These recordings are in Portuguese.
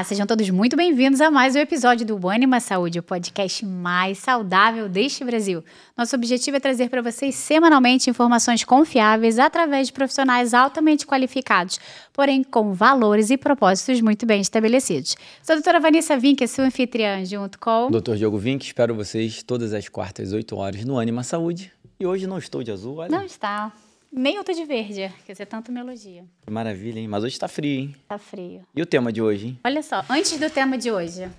sejam todos muito bem-vindos a mais um episódio do Ânima Saúde, o podcast mais saudável deste Brasil. Nosso objetivo é trazer para vocês semanalmente informações confiáveis através de profissionais altamente qualificados, porém com valores e propósitos muito bem estabelecidos. Sou a doutora Vanessa Vinck, sua anfitriã, junto com... Dr. Diogo Vinck, espero vocês todas as quartas, 8 horas, no Ânima Saúde. E hoje não estou de azul, olha. Não está. Nem eu tô de verde, quer dizer, tanto me elogia. Que maravilha, hein? Mas hoje tá frio, hein? Tá frio. E o tema de hoje, hein? Olha só, antes do tema de hoje,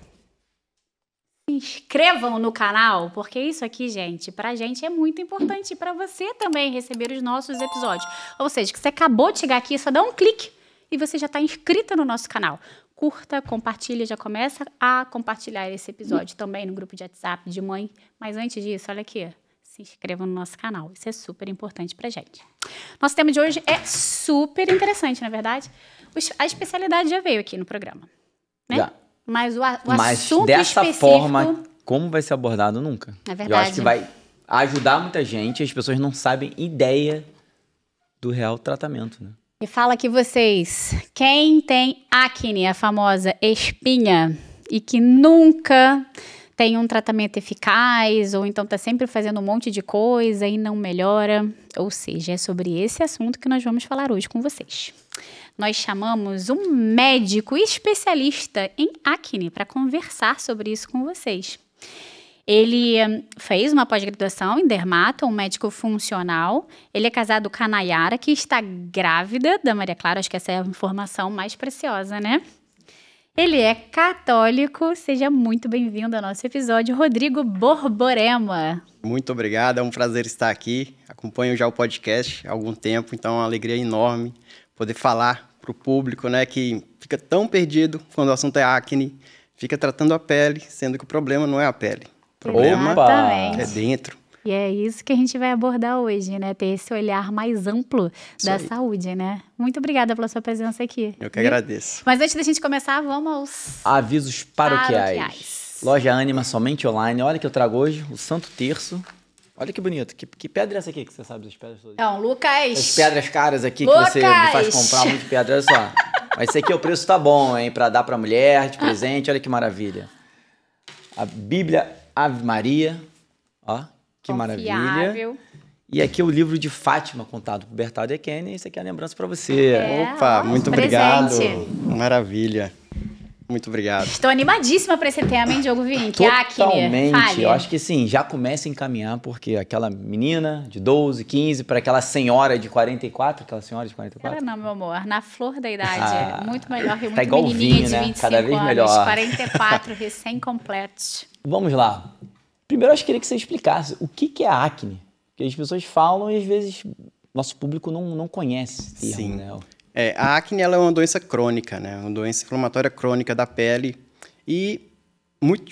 se inscrevam no canal, porque isso aqui, gente, pra gente é muito importante e pra você também receber os nossos episódios. Ou seja, que você acabou de chegar aqui, só dá um clique e você já tá inscrita no nosso canal. Curta, compartilha, já começa a compartilhar esse episódio também no grupo de WhatsApp de mãe. Mas antes disso, olha aqui, se inscrevam no nosso canal. Isso é super importante pra gente. Nosso tema de hoje é super interessante, na é verdade. A especialidade já veio aqui no programa, né? Já. Mas o Mas assunto dessa específico... forma, como vai ser abordado, nunca. É verdade. Eu acho que vai ajudar muita gente. As pessoas não sabem ideia do real tratamento, né? E fala que vocês, quem tem acne, a famosa espinha, e que nunca tem um tratamento eficaz, ou então tá sempre fazendo um monte de coisa e não melhora. Ou seja, é sobre esse assunto que nós vamos falar hoje com vocês. Nós chamamos um médico especialista em acne para conversar sobre isso com vocês. Ele fez uma pós-graduação em dermato, um médico funcional. Ele é casado com a Nayara, que está grávida da Maria Clara. Acho que essa é a informação mais preciosa, né? Ele é católico. Seja muito bem-vindo ao nosso episódio, Rodrigo Borborema. Muito obrigado, é um prazer estar aqui. Acompanho já o podcast há algum tempo, então é uma alegria enorme poder falar para o público, né, que fica tão perdido quando o assunto é acne, fica tratando a pele, sendo que o problema não é a pele. O problema é dentro. E é isso que a gente vai abordar hoje, né? Ter esse olhar mais amplo da saúde, né? Muito obrigada pela sua presença aqui. Eu que agradeço. Mas antes da gente começar, vamos aos... Avisos paroquiais. Loja Ânima somente online. Olha que eu trago hoje o Santo Terço. Olha que bonito. Que pedra é essa aqui que você sabe das pedras todas? Então, Lucas... As pedras caras aqui que você me faz comprar muito pedra. Olha só. Mas esse aqui o preço tá bom, hein? Pra dar pra mulher de presente. Olha que maravilha. A Bíblia Ave Maria. Ó. Que maravilha. E aqui é o livro de Fátima, contado por Bertaldo Ekene. Isso aqui é a lembrança para você. Opa, muito obrigado. Maravilha. Muito obrigado. Estou animadíssima para esse tema, hein, Diogo Vinck? Totalmente. Fale. Eu acho que sim, já começa a encaminhar, porque aquela menina de 12, 15, para aquela senhora de 44, aquela senhora de 44? Era não, meu amor, na flor da idade. Muito melhor que muito tá igual menininha vinho, de né? 25 Cada vez anos, melhor. 44, recém-completos. Vamos lá. Primeiro, eu acho que queria que você explicasse o que é a acne. Porque as pessoas falam e, às vezes, nosso público não conhece esse termo, Sim. né? A acne ela é uma doença crônica, né? Uma doença inflamatória crônica da pele e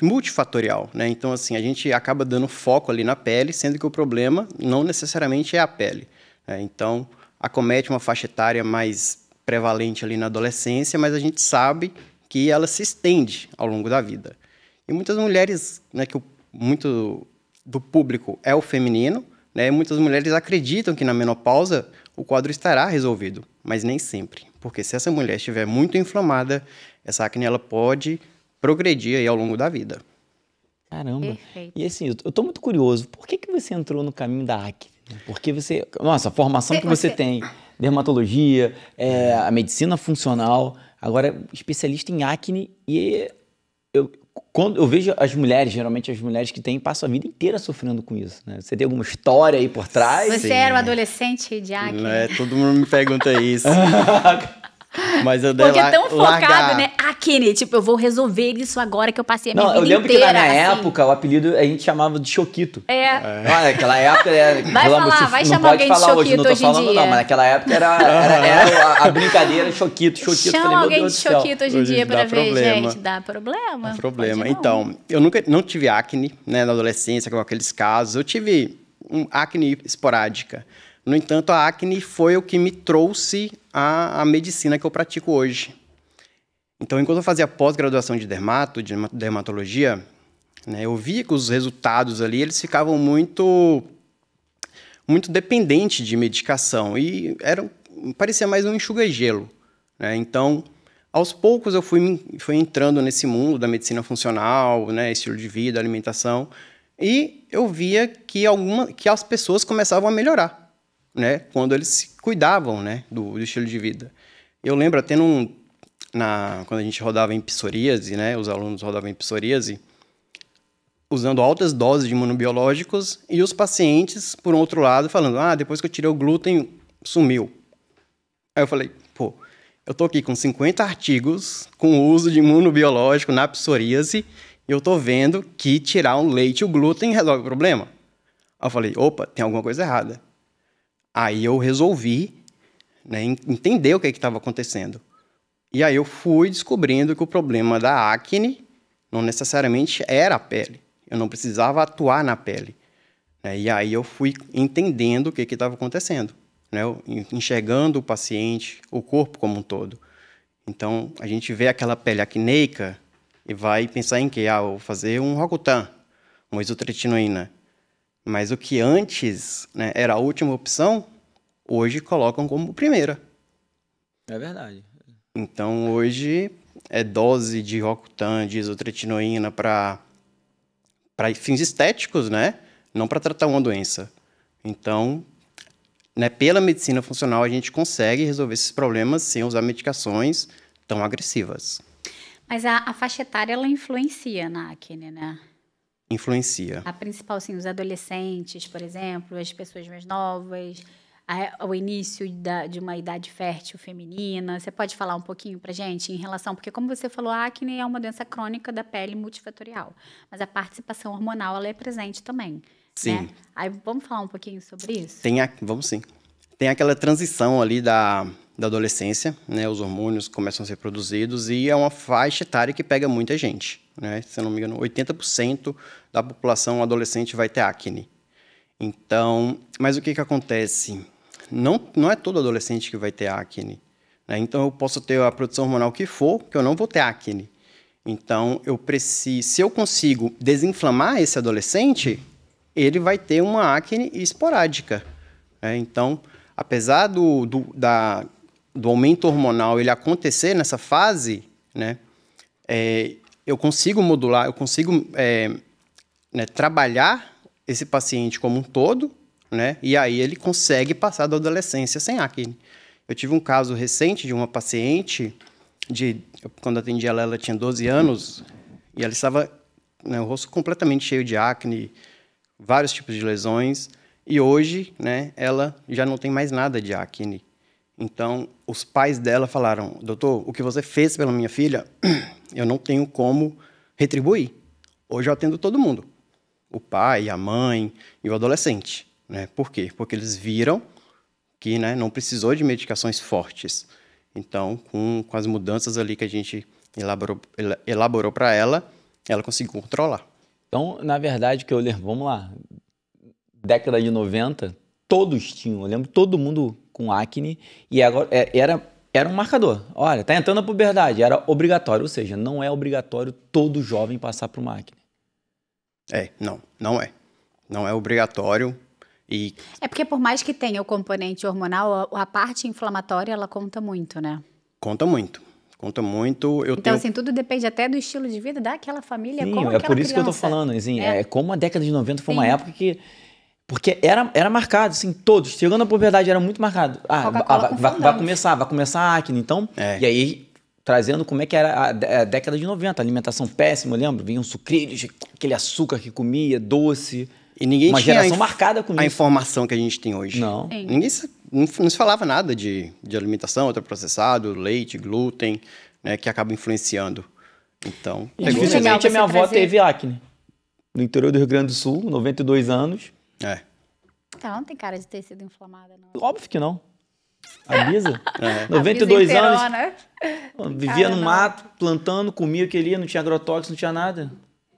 multifatorial, né? Então, assim, a gente acaba dando foco ali na pele, sendo que o problema não necessariamente é a pele, né? Então, acomete uma faixa etária mais prevalente ali na adolescência, mas a gente sabe que ela se estende ao longo da vida. E muitas mulheres, né, muito do público é o feminino, né? Muitas mulheres acreditam que na menopausa o quadro estará resolvido, mas nem sempre. Porque se essa mulher estiver muito inflamada, essa acne ela pode progredir aí ao longo da vida. Caramba. Perfeito. E assim, eu tô muito curioso. Por que você entrou no caminho da acne? Porque você... Nossa, a formação que você tem, dermatologia, a medicina funcional, agora especialista em acne e... Quando eu vejo as mulheres, geralmente as mulheres que têm, passam a vida inteira sofrendo com isso, né? Você tem alguma história aí por trás? Você era um adolescente de acne? Todo mundo me pergunta isso. Mas eu Porque é tão focado, né? Acne, tipo, eu vou resolver isso agora que eu passei a minha vida inteira. Eu lembro que na minha época, o apelido a gente chamava de Choquito. Olha, aquela época... Vai chamar alguém de Choquito hoje em dia. Não, mas naquela época era a brincadeira Choquito. Chama alguém de Choquito hoje em dia pra ver, gente. Dá problema. Dá problema. Então, eu não tive acne, né, na adolescência, com aqueles casos. Eu tive acne esporádica. No entanto, a acne foi o que me trouxe a medicina que eu pratico hoje. Então, enquanto eu fazia pós-graduação de dermatologia, né, eu via que os resultados ali, eles ficavam muito dependentes de medicação e parecia mais um enxuga-gelo, né? Então, Aos poucos eu fui entrando nesse mundo da medicina funcional, né, estilo de vida, alimentação, e eu via que as pessoas começavam a melhorar, né, quando eles se cuidavam, né, do estilo de vida. Eu lembro até quando a gente rodava em psoríase, né, os alunos rodavam em psoríase, usando altas doses de imunobiológicos, e os pacientes, por outro lado, falando, depois que eu tirei o glúten, sumiu. Aí eu falei, pô, eu tô aqui com 50 artigos com o uso de imunobiológico na psoríase, e eu tô vendo que tirar um leite e o glúten resolve o problema. Aí eu falei, opa, tem alguma coisa errada. Aí eu resolvi, né, entender o que estava acontecendo. E aí eu fui descobrindo que o problema da acne não necessariamente era a pele. Eu não precisava atuar na pele. Né? E aí eu fui entendendo o que estava acontecendo, né? Enxergando o paciente, o corpo como um todo. Então, a gente vê aquela pele acneica e vai pensar em quê? Vou fazer um Roacutan, uma isotretinoína. Mas o que antes, né, era a última opção, hoje colocam como primeira. É verdade. Então, hoje é dose de Roacutan, de isotretinoína para fins estéticos, né? Não para tratar uma doença. Então, né, pela medicina funcional, a gente consegue resolver esses problemas sem usar medicações tão agressivas. Mas a faixa etária, ela influencia na acne, né? Influencia. A principal, assim, os adolescentes, por exemplo, as pessoas mais novas, o início de uma idade fértil feminina. Você pode falar um pouquinho pra gente em relação... Porque, como você falou, a acne é uma doença crônica da pele multifatorial. Mas a participação hormonal, ela é presente também. Sim. Né? Aí, vamos falar um pouquinho sobre isso? Vamos sim. Tem aquela transição ali da adolescência, né? Os hormônios começam a ser produzidos e é uma faixa etária que pega muita gente, né? Se eu não me engano, 80% da população adolescente vai ter acne. Então, mas o que acontece? Não é todo adolescente que vai ter acne, né? Então, eu posso ter a produção hormonal que for, que eu não vou ter acne. Então, se eu consigo desinflamar esse adolescente, ele vai ter uma acne esporádica. Né? Então, apesar do aumento hormonal ele acontecer nessa fase, né, eu consigo modular, eu consigo né, trabalhar esse paciente como um todo, né, e aí ele consegue passar da adolescência sem acne. Eu tive um caso recente de uma paciente, quando atendi ela tinha 12 anos, e ela estava, né, o rosto completamente cheio de acne, vários tipos de lesões, e hoje, né, ela já não tem mais nada de acne. Então, os pais dela falaram, doutor, o que você fez pela minha filha, eu não tenho como retribuir. Hoje eu atendo todo mundo, o pai, a mãe e o adolescente. Né? Por quê? Porque eles viram que, né, não precisou de medicações fortes. Então, com as mudanças ali que a gente elaborou para ela, ela conseguiu controlar. Então, na verdade, que eu lembro, vamos lá, década de 90, todos tinham, eu lembro todo mundo com acne, e agora era um marcador. Olha, tá entrando a puberdade, era obrigatório, ou seja, não é obrigatório todo jovem passar por uma acne. Não é. Não é obrigatório. É porque por mais que tenha o componente hormonal, a parte inflamatória, ela conta muito, né? Conta muito. Então, assim, tudo depende até do estilo de vida daquela família. Sim, como é por isso criança. que eu tô falando. Assim, como a década de 90 foi uma época que... Porque era marcado, assim, todos. Chegando na puberdade, era muito marcado. Vai começar a acne, então... E aí, trazendo como é que era a década de 90. Alimentação péssima, eu lembro. Vinha um sucrilhos, aquele açúcar que comia, doce... E ninguém uma tinha geração marcada com a informação que a gente tem hoje. Não. Ninguém não se falava nada de alimentação, ultraprocessado, leite, glúten, né, que acaba influenciando. Então, infelizmente a minha avó teve acne. No interior do Rio Grande do Sul, 92 anos. Então, não tem cara de ter sido inflamada, não. Óbvio que não. A Bisa, 92 anos, vivia no mato, plantando, comia o que ele ia, não tinha agrotóxico, não tinha nada.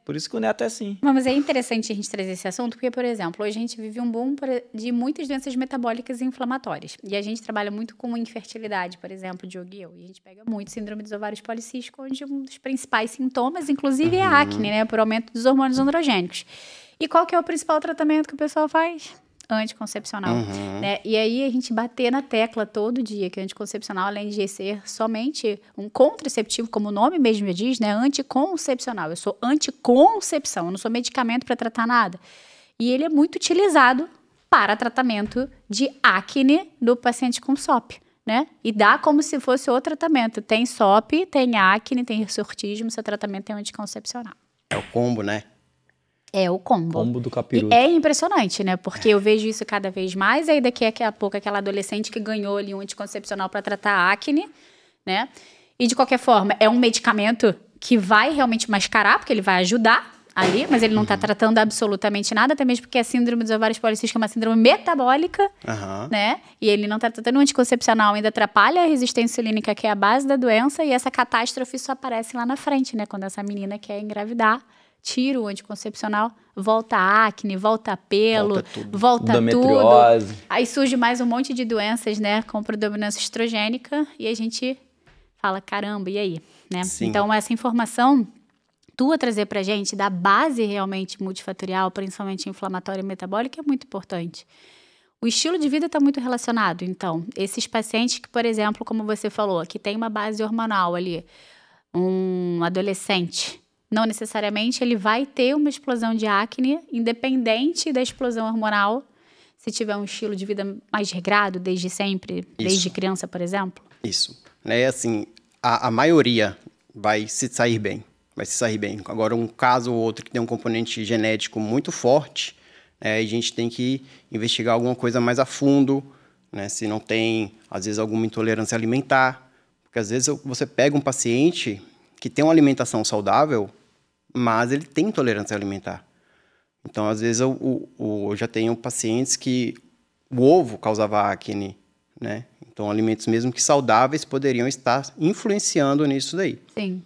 Por isso que o neto é assim. Mas é interessante a gente trazer esse assunto, porque, por exemplo, hoje a gente vive um boom de muitas doenças metabólicas e inflamatórias. E a gente trabalha muito com infertilidade, por exemplo, Diogo e eu. E a gente pega muito síndrome dos ovários policísticos, onde um dos principais sintomas, inclusive, é a acne, né? Por aumento dos hormônios androgênicos. E qual que é o principal tratamento que o pessoal faz? anticoncepcional, né? E aí a gente bater na tecla todo dia que anticoncepcional, além de ser somente um contraceptivo, como o nome mesmo diz, né? Anticoncepcional. Eu sou anticoncepção, eu não sou medicamento para tratar nada. E ele é muito utilizado para tratamento de acne do paciente com SOP, né? E dá como se fosse outro tratamento. Tem SOP, tem acne, tem hirsutismo, seu tratamento é anticoncepcional. É o combo, né? É o combo. Combo do capiroto. E é impressionante, né? Porque eu vejo isso cada vez mais. Aí daqui a pouco aquela adolescente que ganhou ali um anticoncepcional para tratar acne, né? E de qualquer forma, é um medicamento que vai realmente mascarar, porque ele vai ajudar ali, mas ele não está tratando absolutamente nada, até mesmo porque a síndrome dos ovários policísticos é uma síndrome metabólica, né? E ele não está tratando o anticoncepcional, ainda atrapalha a resistência insulínica, que é a base da doença, e essa catástrofe só aparece lá na frente, né? Quando essa menina quer engravidar, tira o anticoncepcional, volta a acne, volta a pelo, volta tudo. Aí surge mais um monte de doenças, né? Com predominância estrogênica, e a gente fala, caramba, e aí? Né? Então, essa informação tua trazer pra gente da base realmente multifatorial, principalmente inflamatória e metabólica, é muito importante. O estilo de vida está muito relacionado, então. Esses pacientes que, por exemplo, como você falou, que tem uma base hormonal ali, um adolescente, não necessariamente ele vai ter uma explosão de acne, independente da explosão hormonal, se tiver um estilo de vida mais regrado, desde sempre, desde criança, por exemplo. Isso. Né, assim, a maioria vai se sair bem. Agora, um caso ou outro que tem um componente genético muito forte, a gente tem que investigar alguma coisa mais a fundo, né? Se não tem, às vezes, alguma intolerância alimentar. Porque, às vezes, você pega um paciente que tem uma alimentação saudável, mas ele tem intolerância alimentar. Então, às vezes, eu já tenho pacientes que o ovo causava acne, né? Então, alimentos mesmo que saudáveis poderiam estar influenciando nisso daí. Sim.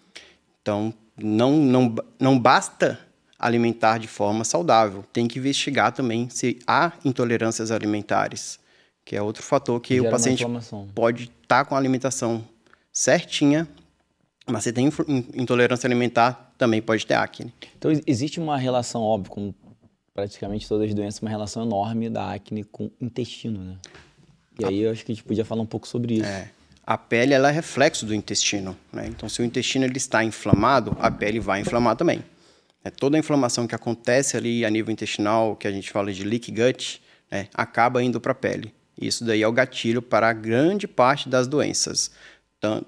Então, não basta alimentar de forma saudável. Tem que investigar também se há intolerâncias alimentares, que é outro fator que o paciente pode estar com a alimentação certinha, mas se tem intolerância alimentar, também pode ter acne. Então, existe uma relação, óbvio, com praticamente todas as doenças, uma relação enorme da acne com o intestino, né? E aí eu acho que a gente podia falar um pouco sobre isso. A pele, ela é reflexo do intestino, né? Então, se o intestino ele está inflamado, a pele vai inflamar também. Toda a inflamação que acontece ali a nível intestinal, que a gente fala de leaky gut, né, acaba indo para a pele. Isso daí é o gatilho para a grande parte das doenças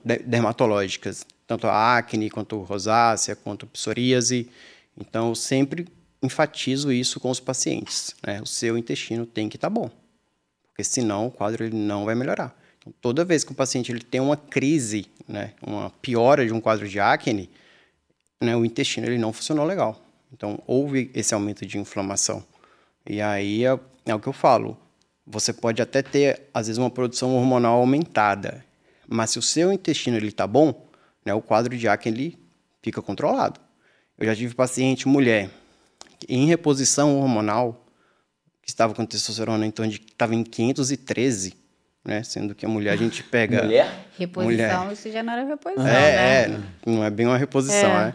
dermatológicas, tanto a acne, quanto a rosácea, quanto a psoríase. Então, eu sempre enfatizo isso com os pacientes, né? O seu intestino tem que estar bom, porque senão o quadro ele não vai melhorar. Toda vez que o paciente ele tem uma crise, né, uma piora de um quadro de acne, né, o intestino ele não funcionou legal. Então, houve esse aumento de inflamação. E aí é o que eu falo. Você pode até ter, às vezes, uma produção hormonal aumentada. Mas se o seu intestino está bom, né, o quadro de acne ele fica controlado. Eu já tive paciente, mulher, em reposição hormonal, que estava com testosterona estava em 513, né? Sendo que a mulher a gente pega... Reposição, isso já não era reposição, né? Não é bem uma reposição, né?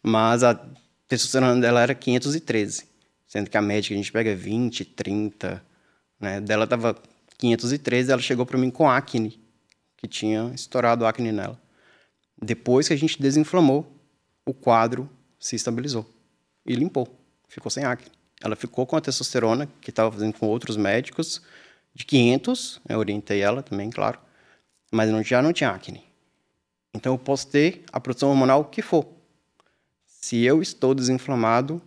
Mas a testosterona dela era 513, sendo que a média que a gente pega é 20, 30, né? Dela estava 513, ela chegou para mim com acne, que tinha estourado acne nela. Depois que a gente desinflamou, o quadro se estabilizou e limpou, ficou sem acne. Ela ficou com a testosterona, que estava fazendo com outros médicos, de 500, eu orientei ela também, claro, mas já não tinha acne. Então, eu posso ter a produção hormonal que for. Se eu estou desinflamado,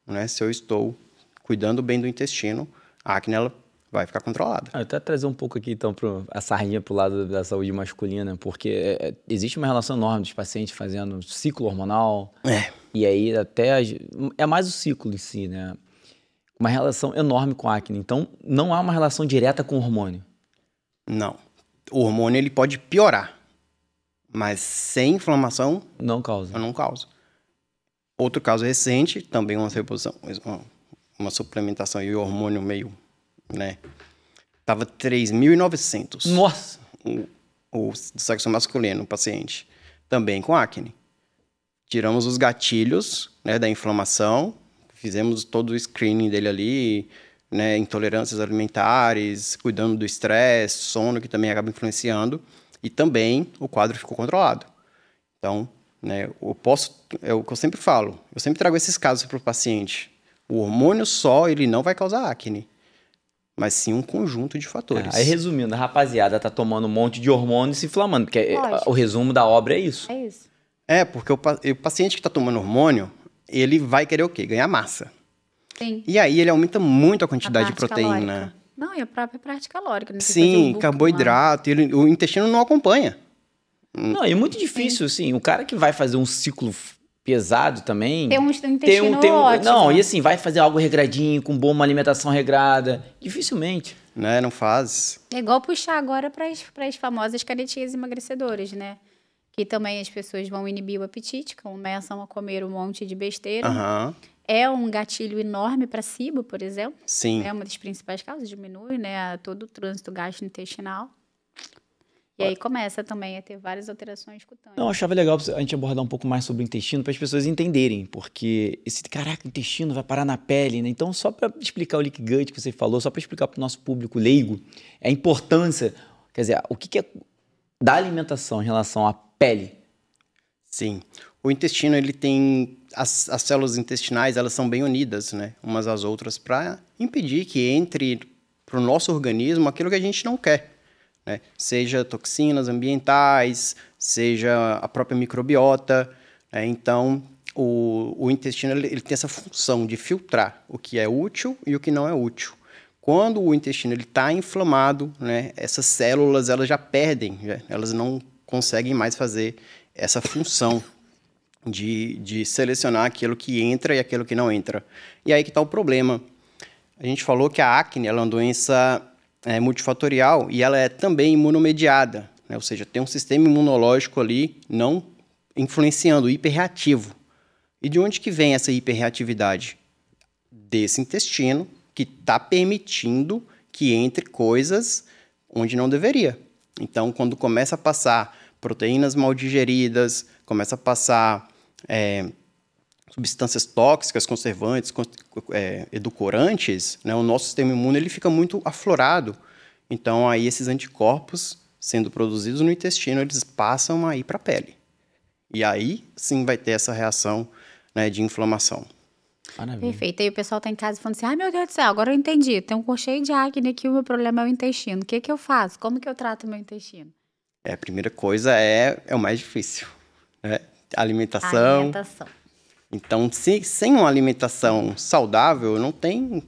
né, se eu estou cuidando bem do intestino, a acne ela vai ficar controlada. Eu até trazer um pouco aqui, então, a sardinha para o lado da saúde masculina, porque existe uma relação enorme dos pacientes fazendo ciclo hormonal, e aí até é mais o ciclo em si, né? Uma relação enorme com a acne. Então, não há uma relação direta com o hormônio. Não. O hormônio ele pode piorar, mas sem inflamação... Não causa. Não causa. Outro caso recente, também uma reposição, uma suplementação e o hormônio meio, né? Tava 3.900. Nossa! O sexo masculino, o paciente. Também com acne. Tiramos os gatilhos, né, da inflamação, fizemos todo o screening dele ali, né, intolerâncias alimentares, cuidando do estresse, sono, que também acaba influenciando, e também o quadro ficou controlado. Então, né, é o que eu sempre falo, eu sempre trago esses casos para o paciente. O hormônio só, ele não vai causar acne, mas sim um conjunto de fatores. Aí, resumindo, a rapaziada tá tomando um monte de hormônio e se inflamando, porque Lógico. o resumo da obra é isso. É isso. Porque o paciente que está tomando hormônio, ele vai querer o quê? Ganhar massa. Sim. E aí ele aumenta muito a quantidade de parte proteína. calórica. Não, e a própria parte calórica. Né? Sim, carboidrato, o intestino não acompanha. Não, e é muito difícil, assim, o cara que vai fazer um ciclo pesado também... Ter um intestino ótimo. Não, e assim, vai fazer algo regradinho, com boa uma alimentação regrada. Dificilmente. Né, não faz. É igual puxar agora para as famosas canetinhas emagrecedoras, né? Que também as pessoas vão inibir o apetite, começam a comer um monte de besteira. Aham. É um gatilho enorme para SIBO, por exemplo. Sim. É uma das principais causas, diminui, né, todo o trânsito gastrointestinal. E aí começa também a ter várias alterações cutâneas. Não, eu achava legal a gente abordar um pouco mais sobre o intestino para as pessoas entenderem, porque caraca, o intestino vai parar na pele, né? Então, só para explicar o leaky gut que você falou, só para explicar para o nosso público leigo, a importância, quer dizer, o que é da alimentação em relação à pele. Sim. O intestino, ele tem... As células intestinais, elas são bem unidas, né? Umas às outras, para impedir que entre para o nosso organismo aquilo que a gente não quer. Né? Seja toxinas ambientais, seja a própria microbiota. Né? Então, o intestino ele tem essa função de filtrar o que é útil e o que não é útil. Quando o intestino está inflamado, né, essas células elas já perdem, elas não conseguem mais fazer essa função de selecionar aquilo que entra e aquilo que não entra. E aí que está o problema. A gente falou que a acne ela é uma doença multifatorial e ela é também imunomediada, né? Ou seja, tem um sistema imunológico ali não influenciando, hiperreativo. E de onde que vem essa hiperreatividade? Desse intestino que está permitindo que entre coisas onde não deveria. Então, quando começa a passar proteínas mal digeridas, começa a passar substâncias tóxicas, conservantes, edulcorantes, né, o nosso sistema imune ele fica muito aflorado. Então, aí esses anticorpos sendo produzidos no intestino, eles passam a ir para a pele. E aí, sim, vai ter essa reação, né, de inflamação. Maravilha. Perfeito. Aí o pessoal tá em casa falando assim, ai meu Deus do céu, agora eu entendi, tem um cheio de acne aqui, o meu problema é o intestino. O que que eu faço? Como que eu trato o meu intestino? A primeira coisa é o mais difícil, né? Alimentação. Então, sem uma alimentação saudável, não tem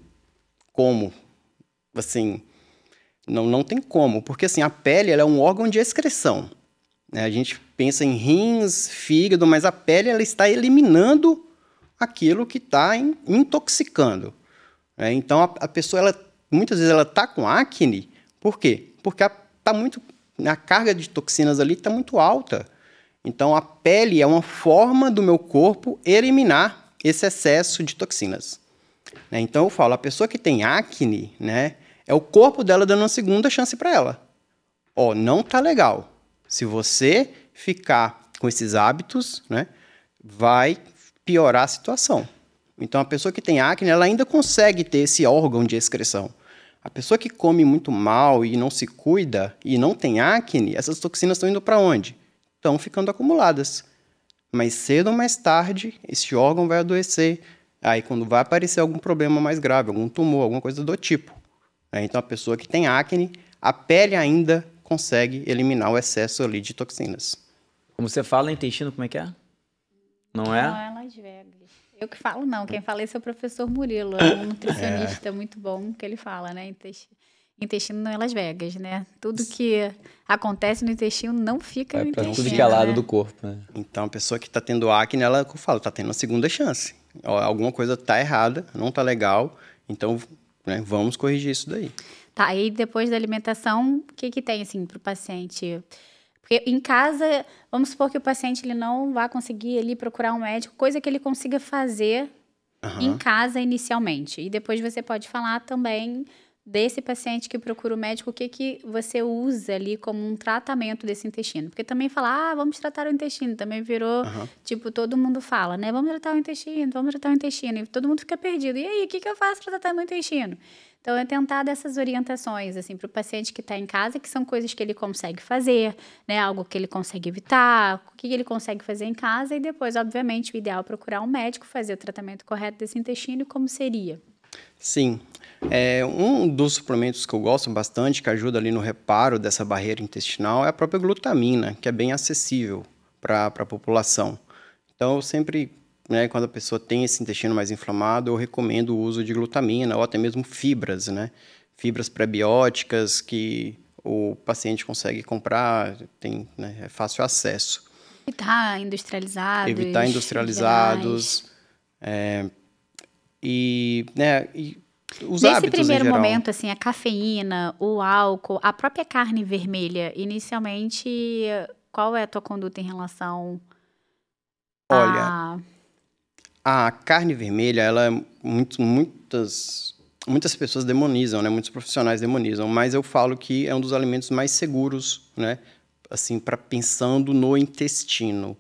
como, assim, não tem como, porque assim, a pele ela é um órgão de excreção, né? A gente pensa em rins, fígado, mas a pele ela está eliminando aquilo que está intoxicando. Né? Então, a pessoa, muitas vezes, ela está com acne, por quê? Porque a carga de toxinas ali está muito alta. Então, a pele é uma forma do meu corpo eliminar esse excesso de toxinas. Né? Então, eu falo, a pessoa que tem acne, né, é o corpo dela dando uma segunda chance para ela. Ó, não tá legal. Se você ficar com esses hábitos, né, vai piorar a situação. Então, a pessoa que tem acne, ela ainda consegue ter esse órgão de excreção. A pessoa que come muito mal e não se cuida e não tem acne, essas toxinas estão indo para onde? Estão ficando acumuladas. Mais cedo ou mais tarde, esse órgão vai adoecer. Aí, quando vai aparecer algum problema mais grave, algum tumor, alguma coisa do tipo. Então, a pessoa que tem acne, a pele ainda consegue eliminar o excesso ali de toxinas. Como você fala, intestino, como é que é? Não é? Não é Las Vegas. Eu que falo não, quem fala isso é o professor Murilo, é um nutricionista muito bom que ele fala, né? Intestino não é Las Vegas, né? Tudo que acontece no intestino não fica no intestino. Tudo que é lado do corpo. Né? Então, a pessoa que está tendo acne, ela, como eu falo, está tendo uma segunda chance. Alguma coisa está errada, não está legal, então, né, vamos corrigir isso daí. Tá, e depois da alimentação, o que tem, assim, para o paciente? Porque em casa, vamos supor que o paciente ele não vai conseguir ali procurar um médico, coisa que ele consiga fazer em casa inicialmente. E depois você pode falar também desse paciente que procura o médico, o que que você usa ali como um tratamento desse intestino? Porque também falar, vamos tratar o intestino, também virou, tipo, todo mundo fala, né? Vamos tratar o intestino, e todo mundo fica perdido. E aí, o que que eu faço para tratar meu intestino? Então, é tentar dessas orientações, assim, para o paciente que está em casa, que são coisas que ele consegue fazer, né? Algo que ele consegue evitar, o que ele consegue fazer em casa, e depois, obviamente, o ideal é procurar um médico, fazer o tratamento correto desse intestino, e como seria? Sim. Um dos suplementos que eu gosto bastante, que ajuda ali no reparo dessa barreira intestinal, é a própria glutamina, que é bem acessível para a população. Então, eu sempre, né, quando a pessoa tem esse intestino mais inflamado, eu recomendo o uso de glutamina ou até mesmo fibras, né? Fibras pré-bióticas que o paciente consegue comprar, tem, né, é fácil acesso. Evitar industrializados. Evitar industrializados. E os Nesse hábitos em primeiro geral. momento, assim, a cafeína, o álcool, a própria carne vermelha, inicialmente, qual é a tua conduta em relação Olha, a... a carne vermelha, ela é muitas pessoas demonizam, né? Muitos profissionais demonizam, mas eu falo que é um dos alimentos mais seguros, né? Assim, para pensando no intestino.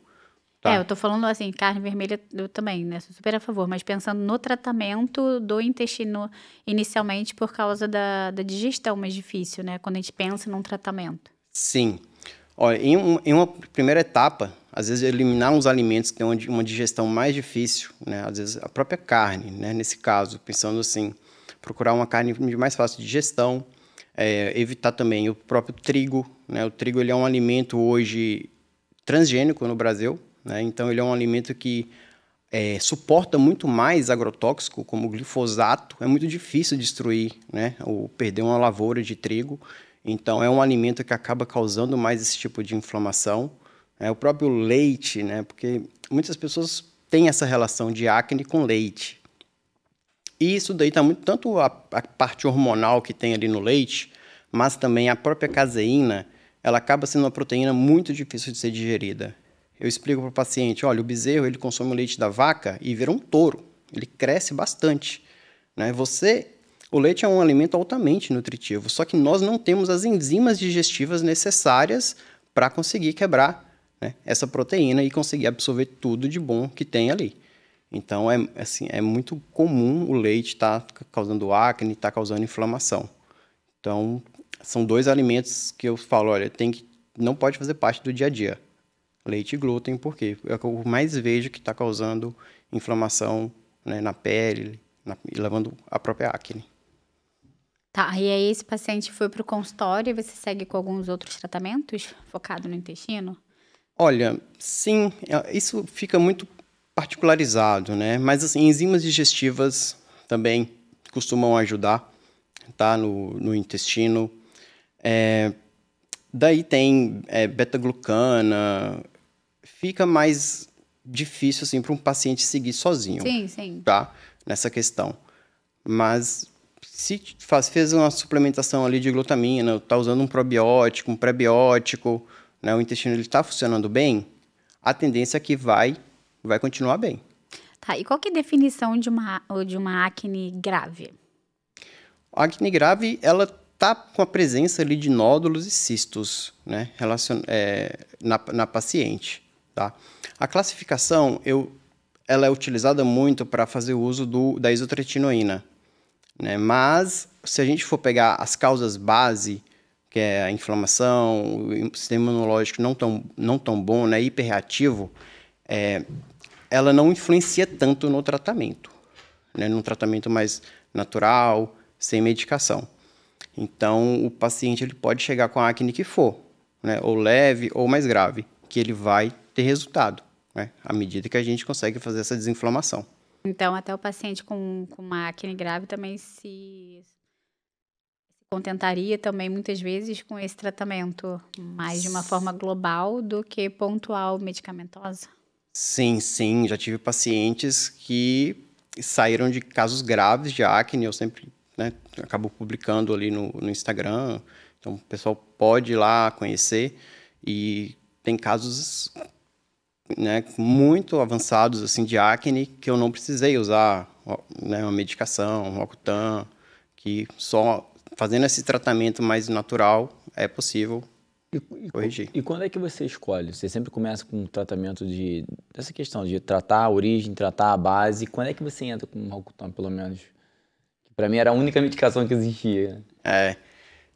Tá? eu tô falando assim, carne vermelha eu também, né? Sou super a favor, mas pensando no tratamento do intestino inicialmente por causa da digestão mais difícil, né? Quando a gente pensa num tratamento. Sim. Olha, em uma primeira etapa, às vezes eliminar uns alimentos que têm uma digestão mais difícil, né? Às vezes a própria carne, né? Nesse caso, pensando assim, procurar uma carne de mais fácil digestão, evitar também o próprio trigo, né? O trigo ele é um alimento hoje transgênico no Brasil, né? Então ele é um alimento que suporta muito mais agrotóxico, como o glifosato. É muito difícil destruir, né? Ou perder uma lavoura de trigo. Então, é um alimento que acaba causando mais esse tipo de inflamação. O próprio leite, né? Porque muitas pessoas têm essa relação de acne com leite. E isso daí está muito... Tanto a parte hormonal que tem ali no leite, mas também a própria caseína, ela acaba sendo uma proteína muito difícil de ser digerida. Eu explico para o paciente, olha, o bezerro ele consome o leite da vaca e vira um touro. Ele cresce bastante, né? O leite é um alimento altamente nutritivo, só que nós não temos as enzimas digestivas necessárias para conseguir quebrar, né, essa proteína e conseguir absorver tudo de bom que tem ali. Então, é muito comum o leite estar causando acne, estar causando inflamação. Então, são dois alimentos que eu falo, olha, não pode fazer parte do dia a dia. Leite e glúten, por quê? É o que eu mais vejo que está causando inflamação, né, na pele e levando a própria acne. Tá, e aí esse paciente foi para o consultório e você segue com alguns outros tratamentos focado no intestino? Olha, sim, isso fica muito particularizado, né? Mas, assim, enzimas digestivas também costumam ajudar, tá? No intestino. Daí tem beta-glucana. Fica mais difícil, assim, para um paciente seguir sozinho. Sim. Tá? Nessa questão. Mas se fez uma suplementação ali de glutamina, está usando um probiótico, um prebiótico, né, o intestino está funcionando bem, a tendência é que vai continuar bem. Tá, e qual que é a definição de uma acne grave? A acne grave, ela está com a presença ali de nódulos e cistos, né, na paciente. Tá? A classificação, ela é utilizada muito para fazer uso da isotretinoína. Né? Mas, se a gente for pegar as causas base, que é a inflamação, o sistema imunológico não tão bom, né? Hiperreativo, ela não influencia tanto no tratamento, né? Num tratamento mais natural, sem medicação. Então, o paciente ele pode chegar com a acne que for, né? Ou leve ou mais grave, que ele vai ter resultado, né? À medida que a gente consegue fazer essa desinflamação. Então, até o paciente com uma acne grave também se contentaria também, muitas vezes, com esse tratamento mais de uma forma global do que pontual medicamentosa? Sim. Já tive pacientes que saíram de casos graves de acne. Eu sempre, né, acabo publicando ali no Instagram. Então, o pessoal pode ir lá conhecer. E tem casos, né, muito avançados assim, de acne que eu não precisei usar, né, uma medicação, um Roacutan, que só fazendo esse tratamento mais natural, é possível corrigir. E quando é que você escolhe? Você sempre começa com um tratamento dessa questão de tratar a origem, tratar a base. Quando é que você entra com o Roacutan, pelo menos? Para mim era a única medicação que existia.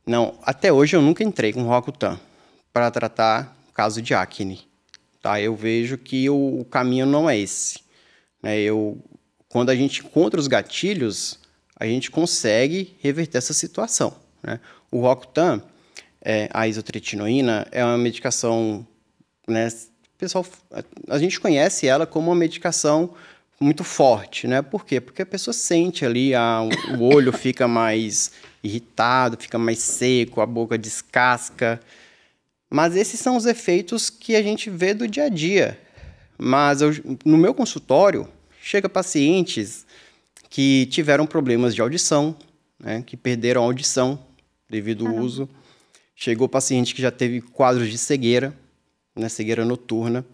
Não, até hoje eu nunca entrei com Roacutan para tratar caso de acne. Tá? Eu vejo que o caminho não é esse. Né? Quando a gente encontra os gatilhos, a gente consegue reverter essa situação. Né? O Roacutan, a isotretinoína, é uma medicação, né, pessoal, a gente conhece ela como uma medicação muito forte, né? Por quê? Porque a pessoa sente ali, o olho fica mais irritado, fica mais seco, a boca descasca. Mas esses são os efeitos que a gente vê do dia a dia. Mas no meu consultório, chega pacientes que tiveram problemas de audição, né? Que perderam a audição devido ao uso. Chegou paciente que já teve quadros de cegueira, né? Cegueira noturna.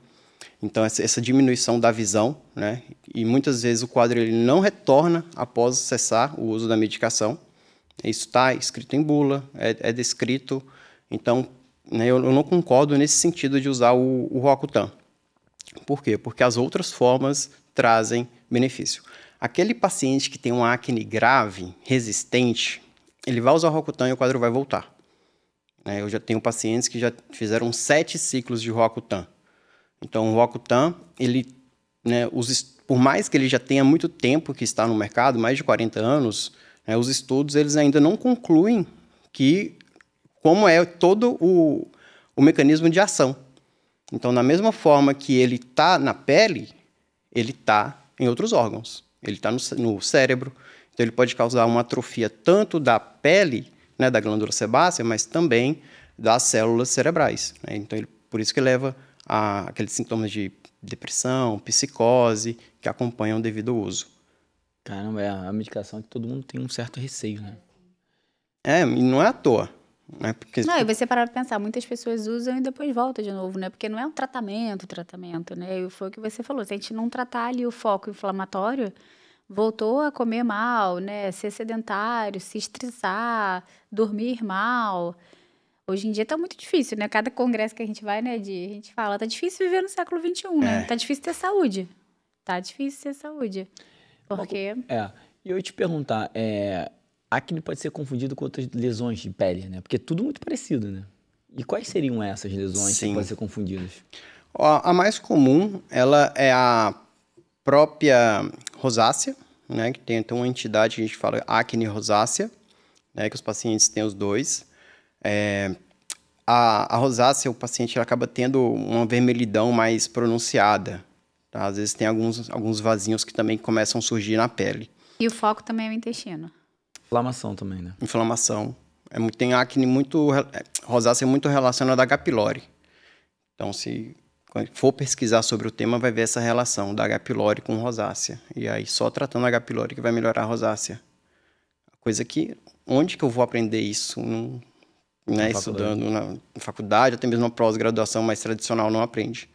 Então, essa diminuição da visão, né? E muitas vezes o quadro ele não retorna após cessar o uso da medicação. Isso está escrito em bula, é descrito. Então, né, eu não concordo nesse sentido de usar o Roacutan. Por quê? Porque as outras formas trazem benefício. Aquele paciente que tem uma acne grave, resistente, ele vai usar o Roacutan e o quadro vai voltar. Eu já tenho pacientes que já fizeram 7 ciclos de Roacutan. Então, o Roacutan, ele, né, por mais que ele já tenha muito tempo que está no mercado, mais de 40 anos, né, os estudos eles ainda não concluem como é todo o mecanismo de ação. Então, da mesma forma que ele está na pele, ele está em outros órgãos. Ele está no cérebro. Então, ele pode causar uma atrofia tanto da pele, né, da glândula sebácea, mas também das células cerebrais. Né? Então, por isso que leva aqueles sintomas de depressão, psicose, que acompanham devido ao uso. Caramba, é a medicação que todo mundo tem um certo receio, né? E não é à toa. Né? Porque... Não, e você parar pra pensar, muitas pessoas usam e depois volta de novo, né? Porque não é um tratamento, né? E foi o que você falou, se a gente não tratar ali o foco inflamatório, voltou a comer mal, né? Ser sedentário, se estressar, dormir mal. Hoje em dia tá muito difícil, né? Cada congresso que a gente vai, né, a gente fala, tá difícil viver no século XXI, né? Tá difícil ter saúde. Porque... E eu ia te perguntar, acne pode ser confundido com outras lesões de pele, né? Porque é tudo muito parecido, né? E quais seriam essas lesões que podem ser confundidas? A mais comum, ela é a própria rosácea, né? Que tem uma entidade que a gente fala acne rosácea, né? Que os pacientes têm os dois. A rosácea, o paciente acaba tendo uma vermelhidão mais pronunciada. Tá? Às vezes tem alguns vasinhos que também começam a surgir na pele. E o foco também é o intestino. Inflamação também, né? Inflamação. Tem acne rosácea muito relacionada a H. pylori. Então, se for pesquisar sobre o tema, vai ver essa relação da H. pylori com rosácea. E aí, só tratando a H. pylori que vai melhorar a rosácea. Coisa que, onde que eu vou aprender isso? Estudando na faculdade, até mesmo na pós-graduação mais tradicional não aprende.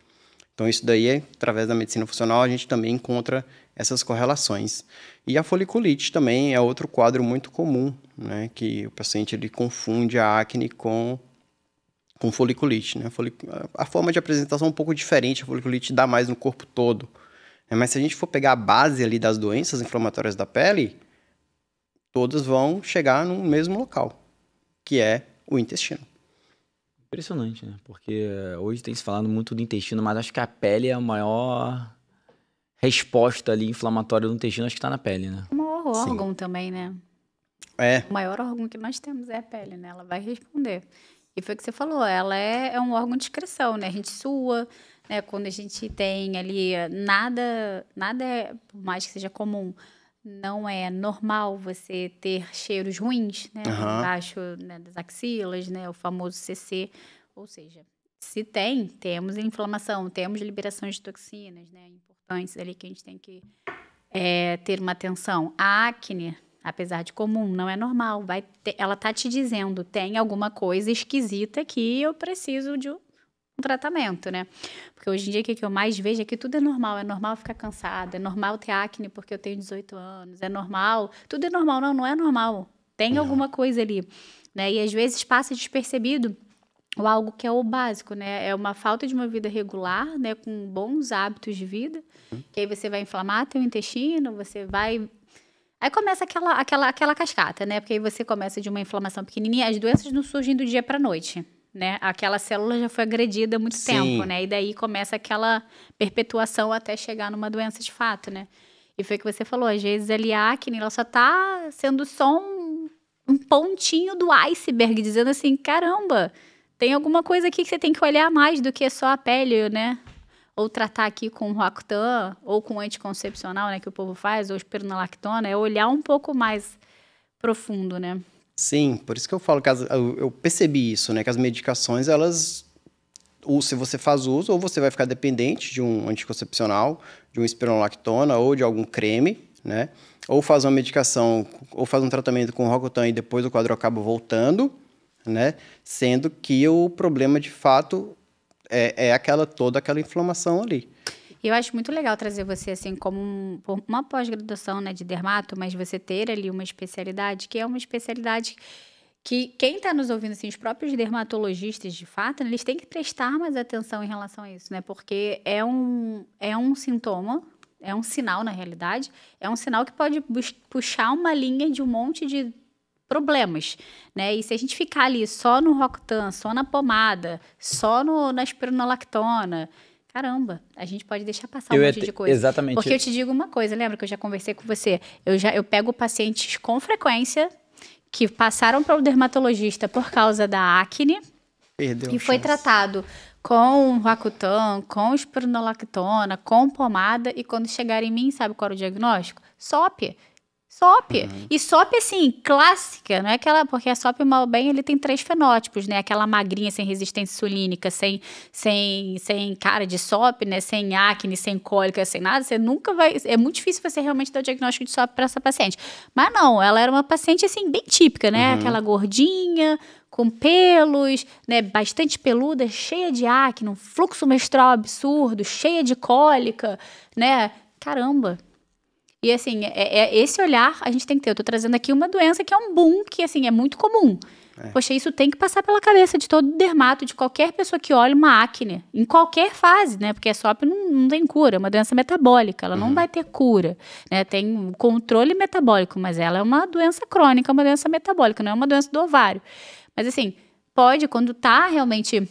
Então, isso daí, através da medicina funcional, a gente também encontra essas correlações. E a foliculite também é outro quadro muito comum, né? Que o paciente ele confunde a acne com foliculite. Né? A forma de apresentação é um pouco diferente, a foliculite dá mais no corpo todo. Mas se a gente for pegar a base ali das doenças inflamatórias da pele, todas vão chegar no mesmo local, que é o intestino. Impressionante, né? Porque hoje tem se falado muito do intestino, mas acho que a pele é a maior resposta ali inflamatória do intestino, acho que está na pele, né? O maior órgão também, né? O maior órgão que nós temos é a pele, né? Ela vai responder. E foi o que você falou, ela é um órgão de excreção, né? A gente sua, né? Quando a gente tem ali nada por mais que seja comum, não é normal você ter cheiros ruins, né? Embaixo, né, das axilas, né? O famoso CC. Ou seja, se temos inflamação, temos liberações de toxinas, né? Importantes ali que a gente tem que ter uma atenção. A acne, apesar de comum, não é normal. Ela tá te dizendo, tem alguma coisa esquisita que eu preciso de um tratamento, né? Porque hoje em dia o que eu mais vejo é que tudo é normal ficar cansada, é normal ter acne porque eu tenho 18 anos, é normal, tudo é normal, não é normal. Tem alguma coisa ali, né? E às vezes passa despercebido ou algo que é o básico, né? É uma falta de uma vida regular, né? Com bons hábitos de vida. Que aí você vai inflamar teu intestino, você vai... Aí começa aquela cascata, né? Porque aí você começa de uma inflamação pequenininha. As doenças não surgem do dia para noite, né? Aquela célula já foi agredida há muito tempo, né? E daí começa aquela perpetuação até chegar numa doença de fato, né? E foi o que você falou, às vezes ali a acne, ela só tá sendo só um pontinho do iceberg, dizendo assim, caramba, tem alguma coisa aqui que você tem que olhar mais do que só a pele, né? Ou tratar aqui com Roacutan, ou com anticoncepcional, né, que o povo faz, ou espironolactona, é olhar um pouco mais profundo, né? Sim, por isso que eu falo que eu percebi isso, né? Que as medicações, elas... Ou se você faz uso, ou você vai ficar dependente de um anticoncepcional, de um espironolactona, ou de algum creme, né? Ou faz uma medicação, ou faz um tratamento com Roacutan e depois o quadro acaba voltando, né? Sendo que o problema, de fato, é toda aquela inflamação ali. Eu acho muito legal trazer você, assim, como uma pós-graduação, né, de dermato, mas você ter ali uma especialidade, que é uma especialidade que quem está nos ouvindo, assim, os próprios dermatologistas, de fato, eles têm que prestar mais atenção em relação a isso, né? Porque é um sintoma, é um sinal, na realidade, é um sinal que pode puxar uma linha de um monte de problemas, né? E se a gente ficar ali só no Roacutan, só na pomada, só na espironolactona, caramba, a gente pode deixar passar um monte de coisa. Exatamente. Porque eu te digo uma coisa, lembra que eu já conversei com você? Eu pego pacientes com frequência que passaram para o dermatologista por causa da acne e foi tratado com Roacutan, com espironolactona, com pomada, e quando chegaram em mim, sabe qual era o diagnóstico? SOP. E SOP, assim, clássica, não é aquela... Porque a SOP, mal bem, ele tem 3 fenótipos, né? Aquela magrinha, sem resistência insulínica, sem cara de SOP, né? Sem acne, sem cólica, sem nada. Você nunca vai... É muito difícil você realmente dar o diagnóstico de SOP para essa paciente. Mas não, ela era uma paciente, assim, bem típica, né? Aquela gordinha, com pelos, né? Bastante peluda, cheia de acne, um fluxo menstrual absurdo, cheia de cólica, né? Caramba! E, assim, esse olhar a gente tem que ter. Eu tô trazendo aqui uma doença que é um boom, que, assim, é muito comum. Poxa, isso tem que passar pela cabeça de todo dermato, de qualquer pessoa que olha uma acne, em qualquer fase, né? Porque a SOP não tem cura, é uma doença metabólica, ela não vai ter cura, né? Tem um controle metabólico, mas ela é uma doença crônica, uma doença metabólica, não é uma doença do ovário. Mas, assim, pode, quando tá realmente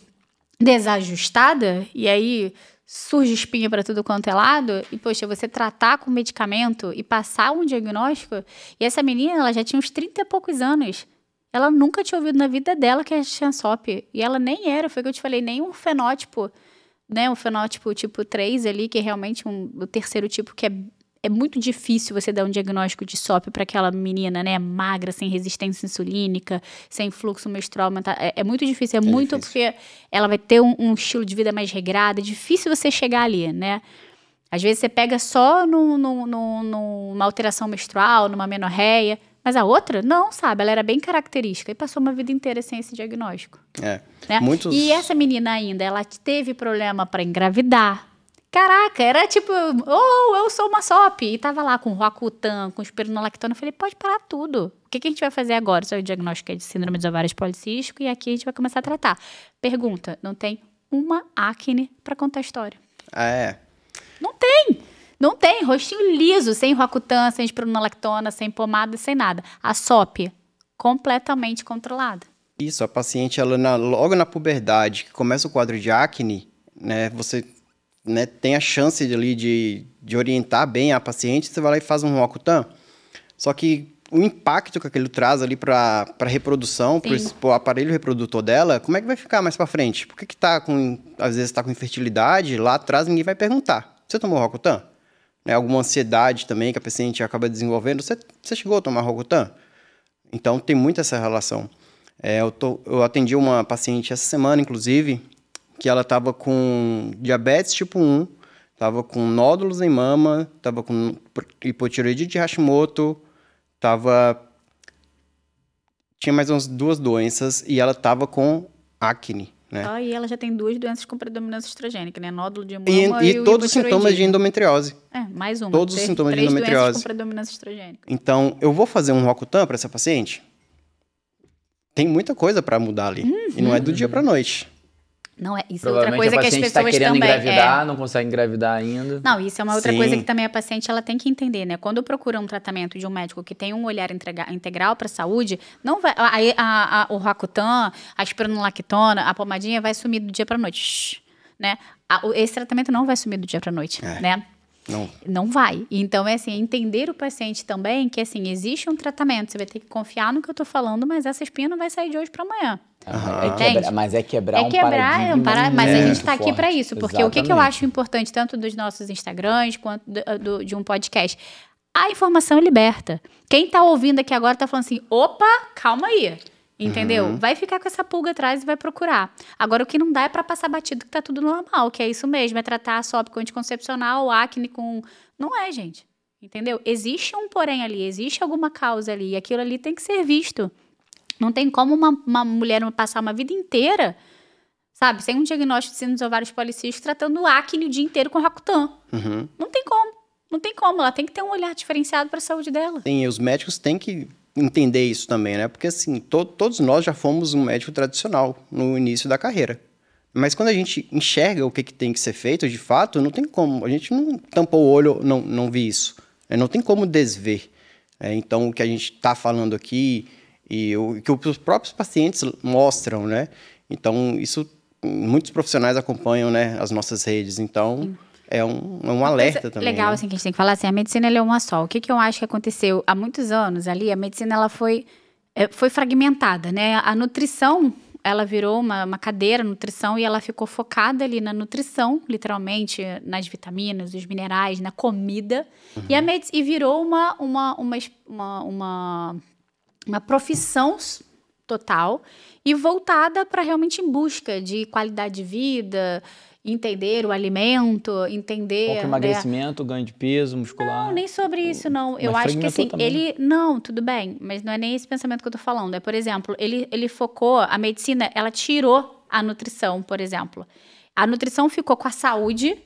desajustada, e aí... surge espinha para tudo quanto é lado, e, poxa, você tratar com medicamento e passar um diagnóstico, e essa menina, ela já tinha uns 30 e poucos anos, ela nunca tinha ouvido na vida dela que tinha SOP, e ela nem era, foi o que eu te falei, nem um fenótipo, né, um fenótipo tipo 3 ali, que é realmente o terceiro tipo, que é muito difícil você dar um diagnóstico de SOP para aquela menina, né, magra, sem resistência insulínica, sem fluxo menstrual. É muito difícil, muito difícil. Porque ela vai ter um estilo de vida mais regrado, é difícil você chegar ali, né? Às vezes você pega só numa alteração menstrual, numa menorreia, mas a outra, não, sabe? Ela era bem característica e passou uma vida inteira sem esse diagnóstico. Né? E essa menina ainda, ela teve problema para engravidar. Caraca, era tipo, eu sou uma SOP. E tava lá com Roacutan, com espironolactona. Eu falei, pode parar tudo. O que a gente vai fazer agora? Só o diagnóstico é de síndrome dos ovários policísticos e aqui a gente vai começar a tratar. Pergunta, não tem uma acne pra contar a história. Não tem. Rostinho liso, sem Roacutan, sem espironolactona, sem pomada, sem nada. A SOP, completamente controlada. Isso, a paciente, ela logo na puberdade, que começa o quadro de acne, né, você... né, tem a chance ali de orientar bem a paciente, você vai lá e faz um Roacutan. Só que o impacto que aquilo traz ali para a reprodução, para o aparelho reprodutor dela, como é que vai ficar mais para frente? Por que às vezes está com infertilidade, lá atrás ninguém vai perguntar. Você tomou Roacutan? Né, alguma ansiedade também que a paciente acaba desenvolvendo, você chegou a tomar Roacutan? Então tem muito essa relação. Eu atendi uma paciente essa semana, inclusive, que ela estava com diabetes tipo 1, estava com nódulos em mama, estava com hipotireoidite de Hashimoto, tinha mais umas 2 doenças e ela estava com acne, né? E ela já tem 2 doenças com predominância estrogênica, né? Nódulo de mama e todos os sintomas de endometriose. Mais uma. Todos os sintomas de endometriose. 3 doenças com predominância estrogênica. Então, eu vou fazer um Roacutan para essa paciente? tem muita coisa para mudar ali. E não é do dia para noite. Não é, isso é outra coisa que as pessoas tá querendo também... engravidar, não consegue engravidar ainda. Não, isso é uma outra coisa que também a paciente ela tem que entender, né? Quando procura um tratamento de um médico que tem um olhar integral para a saúde, não vai, o Rakutan, a espironolactona, a pomadinha vai sumir do dia para noite, né? Esse tratamento não vai sumir do dia para noite, né? Não vai. Então, é assim, entender o paciente também que, assim, existe um tratamento, você vai ter que confiar no que eu tô falando, mas essa espinha não vai sair de hoje para amanhã. Mas é quebrar um paradigma. Mas a gente está aqui forte. para isso, porque o que eu acho importante, tanto dos nossos Instagrams quanto de um podcast, a informação liberta. Quem está ouvindo aqui agora está falando assim, opa, calma aí, entendeu? Vai ficar com essa pulga atrás e vai procurar. Agora, o que não dá é para passar batido que tá tudo normal, que é isso mesmo, é tratar só com anticoncepcional, acne com... Não é, gente, entendeu? Existe um porém ali, existe alguma causa ali, e aquilo ali tem que ser visto. Não tem como uma mulher passar uma vida inteira, sabe, sem um diagnóstico de síndrome dos ovários policísticos, tratando acne o dia inteiro com Rakutan. Não tem como. Não tem como. Ela tem que ter um olhar diferenciado para a saúde dela. Sim, e os médicos têm que entender isso também, né? Porque, assim, todos nós já fomos um médico tradicional no início da carreira. Mas quando a gente enxerga o que tem que ser feito, de fato, não tem como. A gente não tampou o olho, não vi isso. Não tem como desver. Então, o que a gente está falando aqui... E o que os próprios pacientes mostram, né? Então, isso, muitos profissionais acompanham, né, as nossas redes. Então, é um alerta também. Legal, né? assim, que a gente tem que falar, assim, a medicina ela é uma só. O que eu acho que aconteceu há muitos anos ali, a medicina ela foi fragmentada, né? A nutrição, ela virou uma cadeira, nutrição, e ela ficou focada ali na nutrição, literalmente, nas vitaminas, os minerais, na comida. E virou uma profissão total e voltada para realmente em busca de qualidade de vida, entender o alimento, entender... Pouco emagrecimento, ganho de peso muscular. Não, nem sobre isso, não. Eu acho que assim, Não, tudo bem, mas não é nem esse pensamento que eu tô falando. É, por exemplo, ele focou, a medicina, ela tirou a nutrição, por exemplo. A nutrição ficou com a saúde,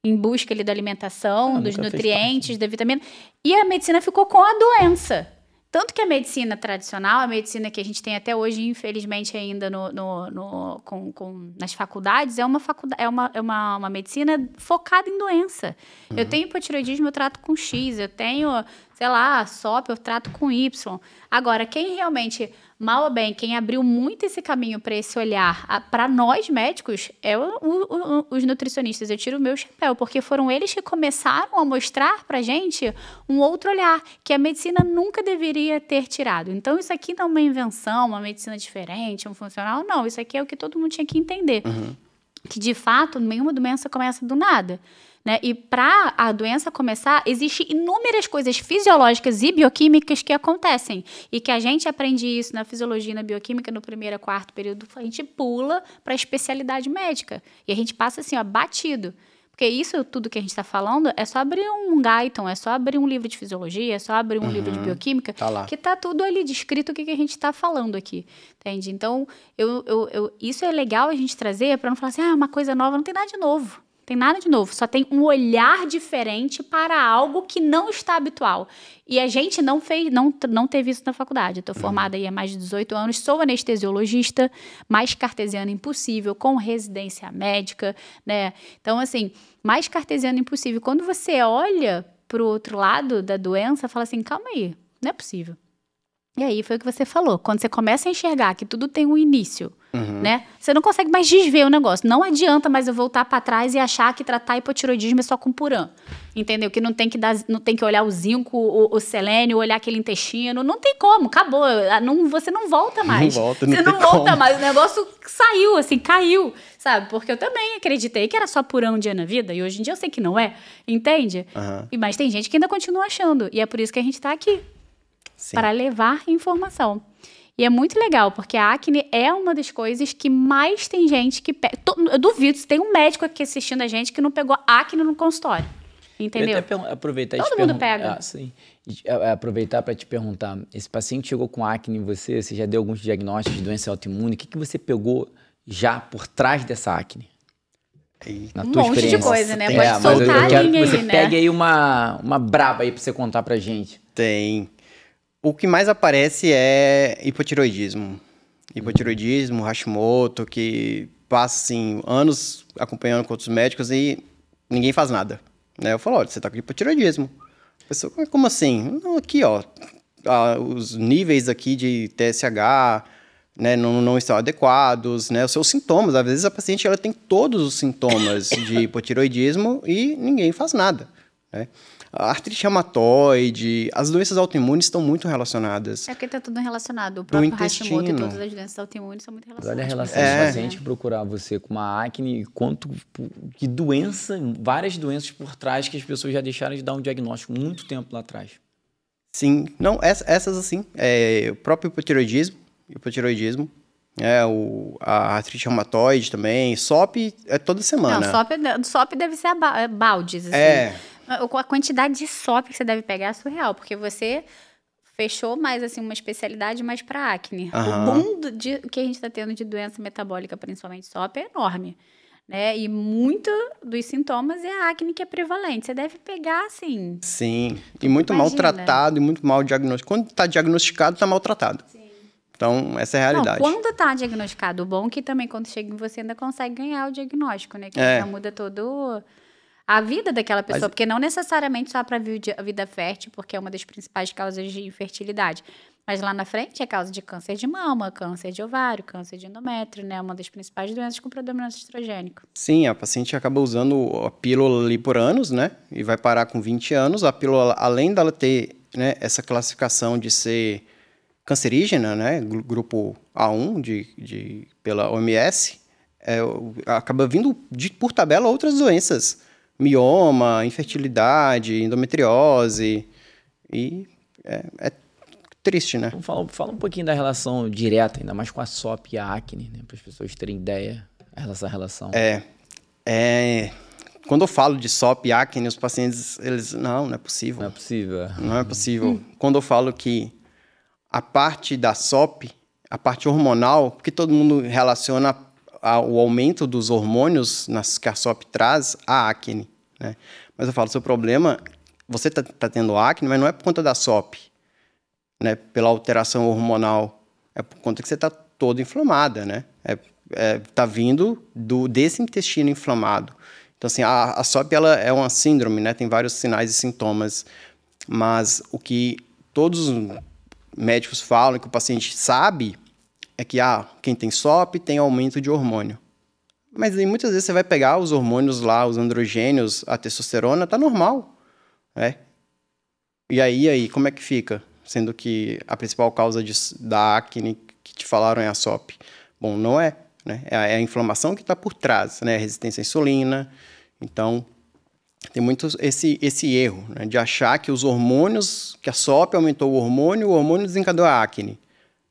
em busca ali da alimentação, dos nutrientes, da vitamina, e a medicina ficou com a doença. Tanto que a medicina tradicional, a medicina que a gente tem até hoje, infelizmente, ainda nas faculdades, é uma medicina focada em doença. Eu tenho hipotireoidismo, eu trato com X. Eu tenho, sei lá, SOP, eu trato com Y. Agora, quem realmente, mal ou bem, quem abriu muito esse caminho para esse olhar, para nós médicos, é os nutricionistas. Eu tiro o meu chapéu, porque foram eles que começaram a mostrar pra gente um outro olhar, que a medicina nunca deveria ter tirado. Então, isso aqui não é uma invenção, uma medicina diferente, um funcional, não. Isso aqui é o que todo mundo tinha que entender. Que, de fato, nenhuma doença começa do nada. Né? E para a doença começar, existem inúmeras coisas fisiológicas e bioquímicas que acontecem. E que a gente aprende isso na fisiologia e na bioquímica no primeiro e quarto período, a gente pula para a especialidade médica. E a gente passa assim, ó, batido. Porque isso tudo que a gente está falando é só abrir um Guyton, é só abrir um livro de fisiologia, é só abrir um livro de bioquímica, que está tudo ali descrito o que a gente está falando aqui. Entende? Então, isso é legal a gente trazer para não falar assim, uma coisa nova, não tem nada de novo. Tem nada de novo, só tem um olhar diferente para algo que não está habitual. E a gente não teve isso na faculdade. Eu estou formada aí há mais de 18 anos, sou anestesiologista, mais cartesiana impossível, com residência médica, né? Então, assim, mais cartesiana impossível. Quando você olha para o outro lado da doença, fala assim, calma aí, não é possível. E aí foi o que você falou, quando você começa a enxergar que tudo tem um início, né? Você não consegue mais desver o negócio. Não adianta mais eu voltar para trás e achar que tratar hipotireoidismo é só com Puran. Entendeu? Que não tem que olhar o zinco, o selênio, olhar aquele intestino. Não tem como, acabou. Você não volta mais. Você não volta mais. O negócio saiu, assim, caiu, sabe? Porque eu também acreditei que era só Puran um dia na vida. E hoje em dia eu sei que não é. Entende? Mas tem gente que ainda continua achando. E é por isso que a gente está aqui. Sim. Para levar informação. E é muito legal, porque a acne é uma das coisas que mais tem gente que pega. Eu duvido se tem um médico aqui assistindo a gente que não pegou acne no consultório. Entendeu? Eu até aproveitar Todo mundo pega. Sim. Aproveitar para te perguntar, esse paciente chegou com acne em você já deu alguns diagnósticos de doença autoimune, o que você pegou já por trás dessa acne? Na tua experiência. De coisa, né? Pode soltar eu quero a linha que você aí, né? pegue aí uma braba aí para você contar pra gente. Tem. O que mais aparece é hipotireoidismo. hipotireoidismo, Hashimoto, que passa, assim, anos acompanhando com outros médicos e ninguém faz nada. Né? Eu falo, olha, você tá com hipotireoidismo. A pessoa, como assim? Não, aqui, ó, os níveis aqui de TSH, né, não estão adequados, né, os seus sintomas. Às vezes a paciente ela tem todos os sintomas de hipotireoidismo e ninguém faz nada, né? A artrite reumatoide, as doenças autoimunes estão muito relacionadas. É porque está tudo relacionado. O próprio Hashimoto e todas as doenças autoimunes são muito relacionadas. Olha a relação do paciente procurar você com uma acne, que doença, várias doenças por trás que as pessoas já deixaram de dar um diagnóstico muito tempo lá atrás. Sim, não, essas assim, o próprio hipotireoidismo, a artrite reumatoide também, SOP é toda semana. Não, SOP deve ser baldes, assim. A quantidade de SOP que você deve pegar é surreal, porque você fechou mais, assim, uma especialidade mais para acne. O boom que a gente está tendo de doença metabólica, principalmente SOP, é enorme, né? E muito dos sintomas é a acne que é prevalente. Você deve pegar, assim... Sim, e muito maltratado e muito mal diagnosticado. Quando está diagnosticado, está maltratado. Sim. Então, essa é a realidade. Não, quando está diagnosticado, o bom é que também quando chega em você ainda consegue ganhar o diagnóstico, né? Que já muda todo... a vida daquela pessoa, porque não necessariamente só para a vida fértil, porque é uma das principais causas de infertilidade. Mas lá na frente é causa de câncer de mama, câncer de ovário, câncer de endométrio, né? Uma das principais doenças com predominância estrogênica. Sim, a paciente acaba usando a pílula ali por anos, né? E vai parar com 20 anos. A pílula, além dela ter, né, essa classificação de ser cancerígena, né? Grupo A1 pela OMS, acaba vindo por tabela outras doenças. Mioma, infertilidade, endometriose, e é triste, né? Então, fala um pouquinho da relação direta, ainda mais com a SOP e a acne, né? Para as pessoas terem ideia dessa relação. Quando eu falo de SOP e acne, os pacientes, eles, não é possível. Não é possível. Não é possível. Quando eu falo que a parte da SOP, a parte hormonal, porque todo mundo relaciona o aumento dos hormônios que a SOP traz à acne, né? Mas eu falo, seu problema, você tá tendo acne, mas não é por conta da SOP, né? Pela alteração hormonal, é por conta que você tá toda inflamada, né? Tá vindo desse intestino inflamado. Então, assim, a SOP, ela é uma síndrome, né? Tem vários sinais e sintomas, mas o que todos os médicos falam, que o paciente sabe, é que quem tem SOP tem aumento de hormônio. Mas aí, muitas vezes você vai pegar os hormônios lá, os androgênios, a testosterona, tá normal, né? E aí, como é que fica? Sendo que a principal causa da acne que te falaram é a SOP. Bom, não é, né? É a inflamação que está por trás, né? A resistência à insulina. Então, tem muito esse erro, né? De achar que os hormônios, que a SOP aumentou o hormônio desencadeou a acne.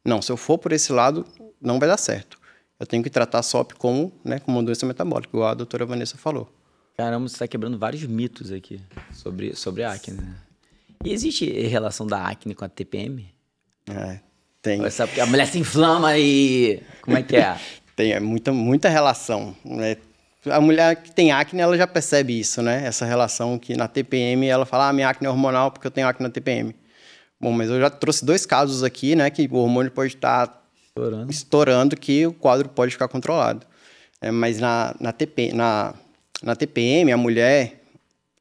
Não, se eu for por esse lado, não vai dar certo. Eu tenho que tratar a SOP como uma doença metabólica, igual a doutora Vanessa falou. Caramba, você está quebrando vários mitos aqui sobre a acne, né? E existe relação da acne com a TPM? Tem. Sabe porque a mulher se inflama e... Como é que é? Tem muita relação, né? A mulher que tem acne, ela já percebe isso, né? Essa relação que na TPM, ela fala, minha acne é hormonal porque eu tenho acne na TPM. Bom, mas eu já trouxe 2 casos aqui, né? Que o hormônio pode estar estourando, que o quadro pode ficar controlado. Mas na TPM, a mulher,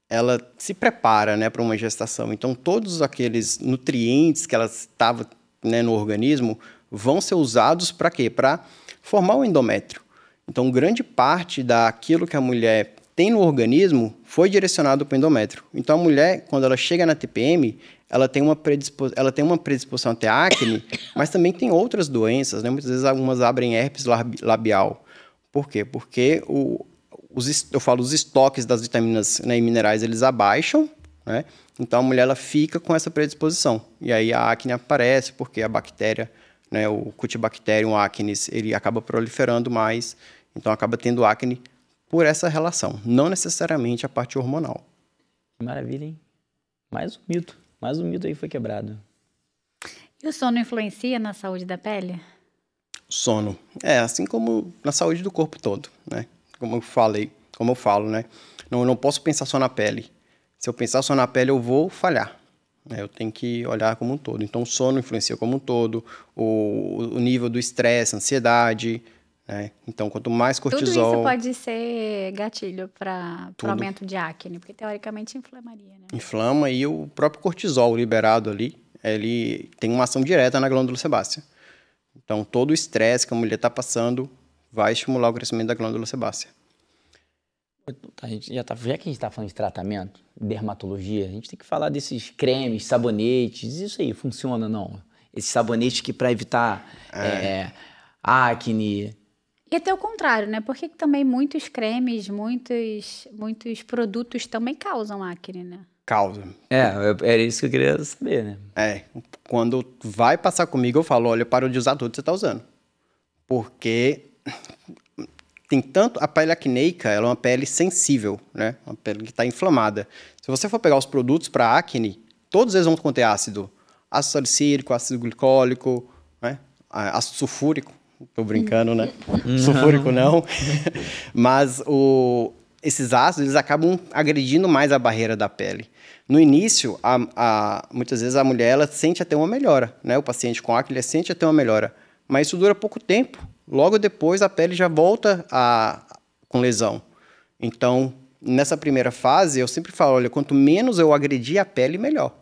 ela se prepara, né, para uma gestação. Então, todos aqueles nutrientes que ela estava, né, no organismo vão ser usados para quê? Para formar o endométrio. Então, grande parte daquilo que a mulher tem no organismo foi direcionado para o endométrio. Então, a mulher, quando ela chega na TPM, ela tem uma predisposição a ter acne, mas também tem outras doenças, né? Muitas vezes algumas abrem herpes labial. Por quê? Porque os estoques das vitaminas, né, e minerais, eles abaixam, né? Então, a mulher ela fica com essa predisposição. E aí a acne aparece porque a bactéria, né, o Cutibacterium acnes, ele acaba proliferando mais, então acaba tendo acne por essa relação, não necessariamente a parte hormonal. Que maravilha, hein? Mais um mito aí foi quebrado. E o sono influencia na saúde da pele? Sono. Assim como na saúde do corpo todo, né? Como eu falo, né? Não posso pensar só na pele. Se eu pensar só na pele, eu vou falhar, né? Eu tenho que olhar como um todo. Então, o sono influencia como um todo, o nível do estresse, ansiedade, né? Então, quanto mais Tudo cortisol... isso pode ser gatilho para o Tudo. aumento de acne, porque teoricamente inflamaria, né? inflama e o próprio cortisol liberado ali, ele tem uma ação direta na glândula sebácea. Então, todo o estresse que a mulher está passando vai estimular o crescimento da glândula sebácea. A gente já que a gente está falando de tratamento, dermatologia, a gente tem que falar desses cremes, sabonetes, isso aí, funciona não? Esses sabonetes que para evitar acne... E até o contrário, né? Porque também muitos cremes, muitos produtos também causam acne, né? Causa. Era isso que eu queria saber, né? Quando vai passar comigo, eu falo, olha, para de usar tudo que você está usando. Porque tem tanto... A pele acneica, ela é uma pele sensível, né? Uma pele que está inflamada. Se você for pegar os produtos para acne, todos eles vão conter ácido. Ácido salicílico, ácido glicólico, né? Ácido sulfúrico. Tô brincando, né? Sulfúrico não. Mas esses ácidos, eles acabam agredindo mais a barreira da pele. No início, muitas vezes a mulher ela sente até uma melhora, né? O paciente com acne ele sente até uma melhora. Mas isso dura pouco tempo. Logo depois, a pele já volta com lesão. Então, nessa primeira fase, eu sempre falo, olha, quanto menos eu agredir a pele, melhor.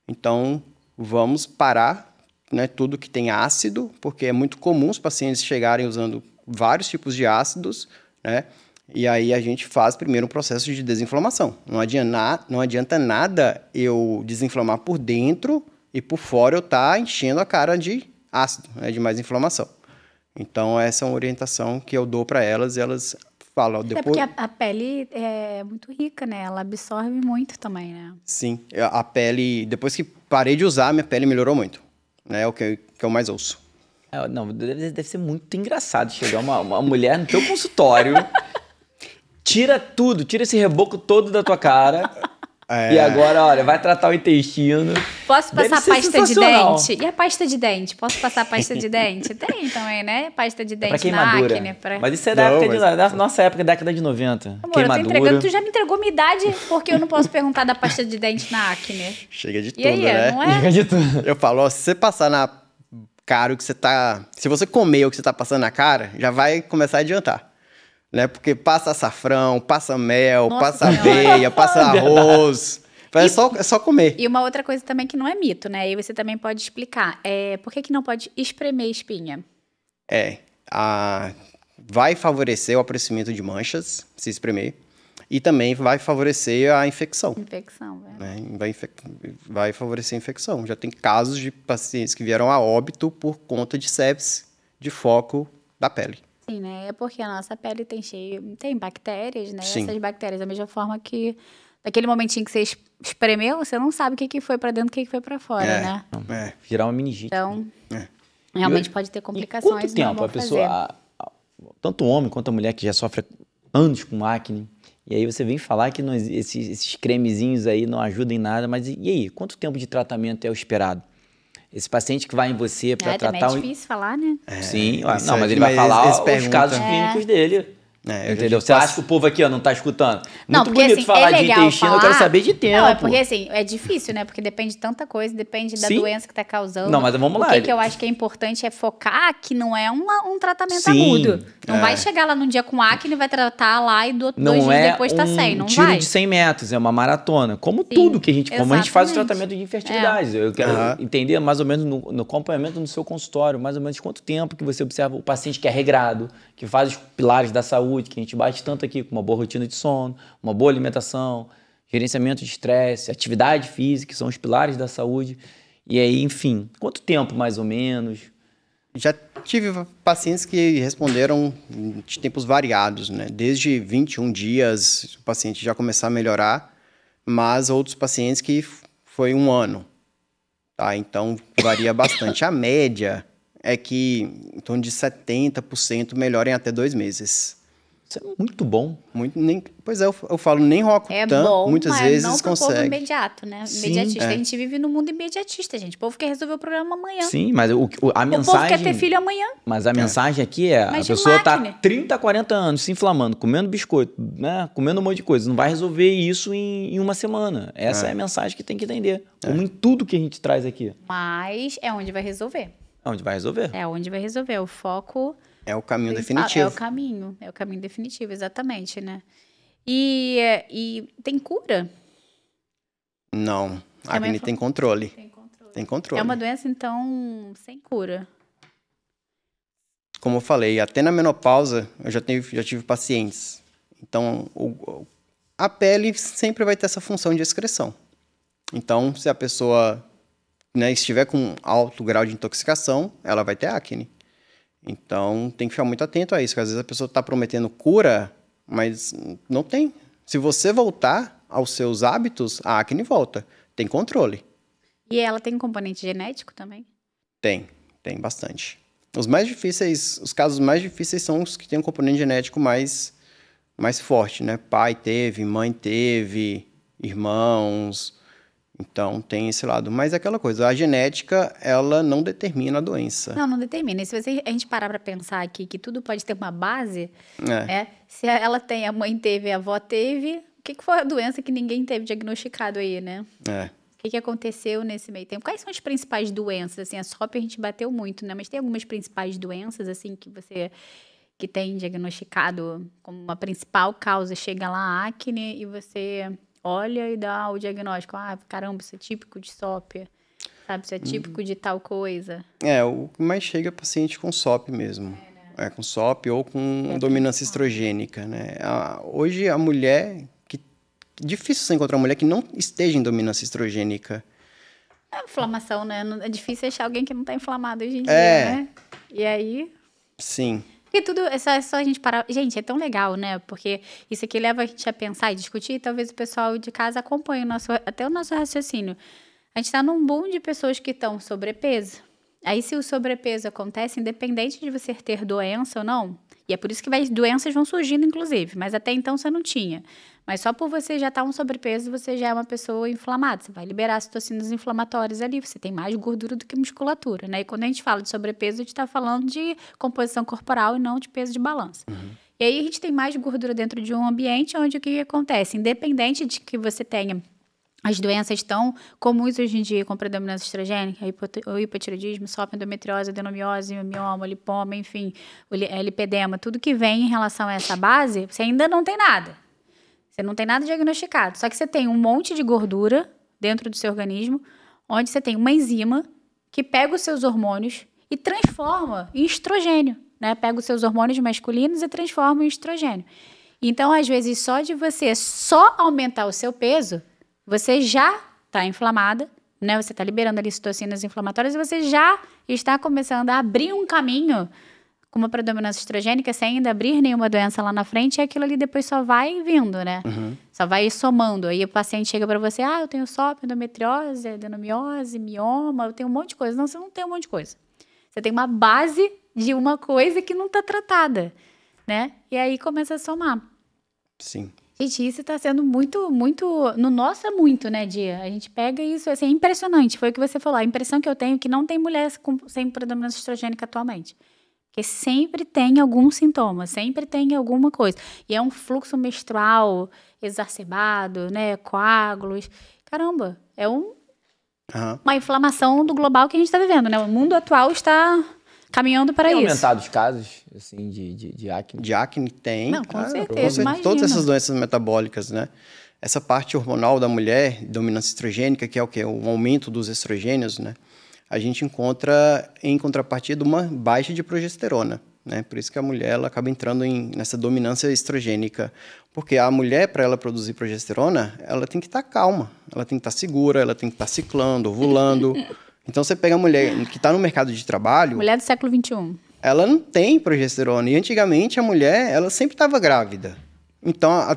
Então, vamos parar, né, tudo que tem ácido, porque é muito comum os pacientes chegarem usando vários tipos de ácidos, né? E aí a gente faz primeiro um processo de desinflamação. Não adianta nada eu desinflamar por dentro e por fora eu estar enchendo a cara de ácido, né, de mais inflamação. Então, essa é uma orientação que eu dou para elas e elas falam... Até porque a pele é muito rica, né? Ela absorve muito também, né? Sim, a pele... Depois que parei de usar, minha pele melhorou muito. É o que eu mais ouço. Não, deve ser muito engraçado chegar uma mulher no teu consultório, tira esse reboco todo da tua cara e agora, olha, vai tratar o intestino. Posso passar pasta de dente? E a pasta de dente? Posso passar pasta de dente? Tem também, né? Pasta de dente pra queimadura. na acne. Mas isso é da nossa época, década de 90. Amor, queimadura. Eu tô entregando, tu já me entregou minha idade, porque eu não posso perguntar da pasta de dente na acne. Chega de tudo, aí, né? Não é? Chega de tudo. Eu falo, ó, se você passar na cara o que você tá... Se você comer o que você tá passando na cara, já vai começar a adiantar. Né? Porque passa açafrão, passa mel, Nossa passa Senhora. aveia, passa arroz. É só comer. E uma outra coisa também que não é mito, né? E você também pode explicar. Por que não pode espremer espinha? Vai favorecer o aparecimento de manchas, se espremer. E também vai favorecer a infecção. Infecção, velho. Né? Vai favorecer a infecção. Já tem casos de pacientes que vieram a óbito por conta de sepse de foco da pele. Sim, né? É porque a nossa pele tem bactérias, né? Sim. Essas bactérias, da mesma forma que naquele momentinho que você espremeu, você não sabe o que foi pra dentro e o que foi pra fora, né? Virar uma meningite. Então, realmente pode ter complicações. Quanto tempo a pessoa, tanto o homem quanto a mulher que já sofre anos com acne, e aí você vem falar que esses cremezinhos aí não ajudam em nada, mas e aí? Quanto tempo de tratamento é o esperado? Esse paciente que vai em você para tratar... É difícil falar, né? Sim, não, mas ele vai falar os casos clínicos dele. Entendeu? Você acha que o povo aqui não tá escutando? Não, muito porque, bonito assim, falar de legal intestino, eu quero saber de tempo. Não, é porque assim, é difícil, né? Porque depende de tanta coisa, depende da doença que tá causando. Não, mas vamos lá. O que eu acho que é importante é focar que não é um tratamento agudo. Não vai chegar lá num dia com acne, vai tratar lá e 2 dias depois tá sem. Não tiro vai. de 100 metros, é uma maratona. Como tudo que a gente... Como a gente faz o tratamento de infertilidade. Eu quero entender mais ou menos no acompanhamento no seu consultório, mais ou menos quanto tempo que você observa o paciente que é regrado, que faz os pilares da saúde, que a gente bate tanto aqui, com uma boa rotina de sono, uma boa alimentação, gerenciamento de estresse, atividade física, que são os pilares da saúde. E aí, enfim, quanto tempo mais ou menos? Já tive pacientes que responderam de tempos variados, né? Desde 21 dias o paciente já começar a melhorar, mas outros pacientes que foi 1 ano. Tá? Então, varia bastante. A média é que em torno de 70% melhorem até 2 meses. Isso é muito bom. Pois é, eu falo, nem Roacutan bom, muitas mas vezes não pro povo consegue. imediato, né? Sim, Imediatista. A gente vive no mundo imediatista, gente. O povo quer resolver o problema amanhã. Sim, mas a O mensagem... povo quer ter filho amanhã. Mas a mensagem aqui é, Mas a de pessoa tá máquina. 30, 40 anos se inflamando, comendo biscoito, né? Comendo um monte de coisa. Não vai resolver isso em uma semana. Essa é a mensagem que tem que entender. Como em tudo que a gente traz aqui. Mas é onde vai resolver. É onde vai resolver. É onde vai resolver. O foco... É o caminho principal. definitivo. É o caminho definitivo, exatamente, né? E tem cura? Não, a acne tem controle. Tem controle. É uma doença, então, sem cura. Como eu falei, até na menopausa eu já tive pacientes. Então, a pele sempre vai ter essa função de excreção. Então, se a pessoa, né, estiver com alto grau de intoxicação, ela vai ter acne. Então, tem que ficar muito atento a isso, porque às vezes a pessoa está prometendo cura, mas não tem. Se você voltar aos seus hábitos, a acne volta. Tem controle. E ela tem componente genético também? Tem bastante. Os casos mais difíceis são os que têm um componente genético mais forte, né? Pai teve, mãe teve, irmãos. Então, tem esse lado. Mas é aquela coisa, a genética, ela não determina a doença. Não determina. E se a gente parar para pensar aqui que tudo pode ter uma base, É. se ela tem, a mãe teve, a avó teve, o que foi a doença que ninguém teve diagnosticado aí, né? O que aconteceu nesse meio tempo? Quais são as principais doenças? Assim, a SOP a gente bateu muito, né? Mas tem algumas principais doenças, assim, que tem diagnosticado como uma principal causa? Chega lá a acne e você olha e dá o diagnóstico. Ah, caramba, isso é típico de SOP. Sabe, isso é típico de tal coisa. O que mais chega é paciente com SOP mesmo. Com SOP ou com dominância estrogênica, né? Hoje a mulher... Difícil você encontrar uma mulher que não esteja em dominância estrogênica. É inflamação, né? É difícil achar alguém que não está inflamado hoje em dia, né? E aí... Sim. Porque tudo, é só a gente parar... Gente, é tão legal, né? Porque isso aqui leva a gente a pensar e discutir, e talvez o pessoal de casa acompanhe até o nosso raciocínio. A gente está num boom de pessoas que estão sobrepeso. Aí, se o sobrepeso acontece, independente de você ter doença ou não, e é por isso que doenças vão surgindo, inclusive, mas até então você não tinha. Mas só por você já estar um sobrepeso, você já é uma pessoa inflamada. Você vai liberar citocinas inflamatórias ali, você tem mais gordura do que musculatura, né? E quando a gente fala de sobrepeso, a gente está falando de composição corporal e não de peso de balança. E aí a gente tem mais gordura dentro de um ambiente onde o que acontece? Independente de que você tenha as doenças tão comuns hoje em dia, como predominância estrogênica, o hipotireoidismo, SOP, endometriose, adenomiose, mioma, lipoma, enfim, o lipedema, tudo que vem em relação a essa base, você ainda não tem nada. Você não tem nada diagnosticado. Só que você tem um monte de gordura dentro do seu organismo, onde você tem uma enzima que pega os seus hormônios e transforma em estrogênio, né? Pega os seus hormônios masculinos e transforma em estrogênio. Então, às vezes, só de você aumentar o seu peso, você já está inflamada, né? Você está liberando ali citocinas inflamatórias e você já está começando a abrir um caminho com uma predominância estrogênica sem ainda abrir nenhuma doença lá na frente, e aquilo ali depois só vai vindo, né? Só vai somando. Aí o paciente chega para você, eu tenho SOP, endometriose, adenomiose, mioma, eu tenho um monte de coisa. Não, você não tem um monte de coisa. Você tem uma base de uma coisa que não está tratada, né? E aí começa a somar. Sim. Gente, isso está sendo muito, no nosso é muito, né, Dia? A gente pega isso, assim, é impressionante. Foi o que você falou, a impressão que eu tenho é que não tem mulher sem predominância estrogênica atualmente. Porque sempre tem algum sintoma, sempre tem alguma coisa. E é um fluxo menstrual exacerbado, né, coágulos. Caramba, é uma inflamação do global que a gente está vivendo, né? O mundo atual está caminhando para isso. Tem aumentado os casos, assim, de acne? De acne tem. Não, com certeza, imagina. Todas essas doenças metabólicas, né? Essa parte hormonal da mulher, dominância estrogênica, que é o quê? O aumento dos estrogênios, né? A gente encontra em contrapartida uma baixa de progesterona, né? Por isso que a mulher ela acaba entrando nessa dominância estrogênica. Porque a mulher, para ela produzir progesterona, ela tem que estar calma, ela tem que estar segura, ela tem que estar ciclando, ovulando. Então, você pega a mulher que está no mercado de trabalho... Mulher do século XXI. Ela não tem progesterona. E antigamente, a mulher, ela sempre estava grávida. Então, a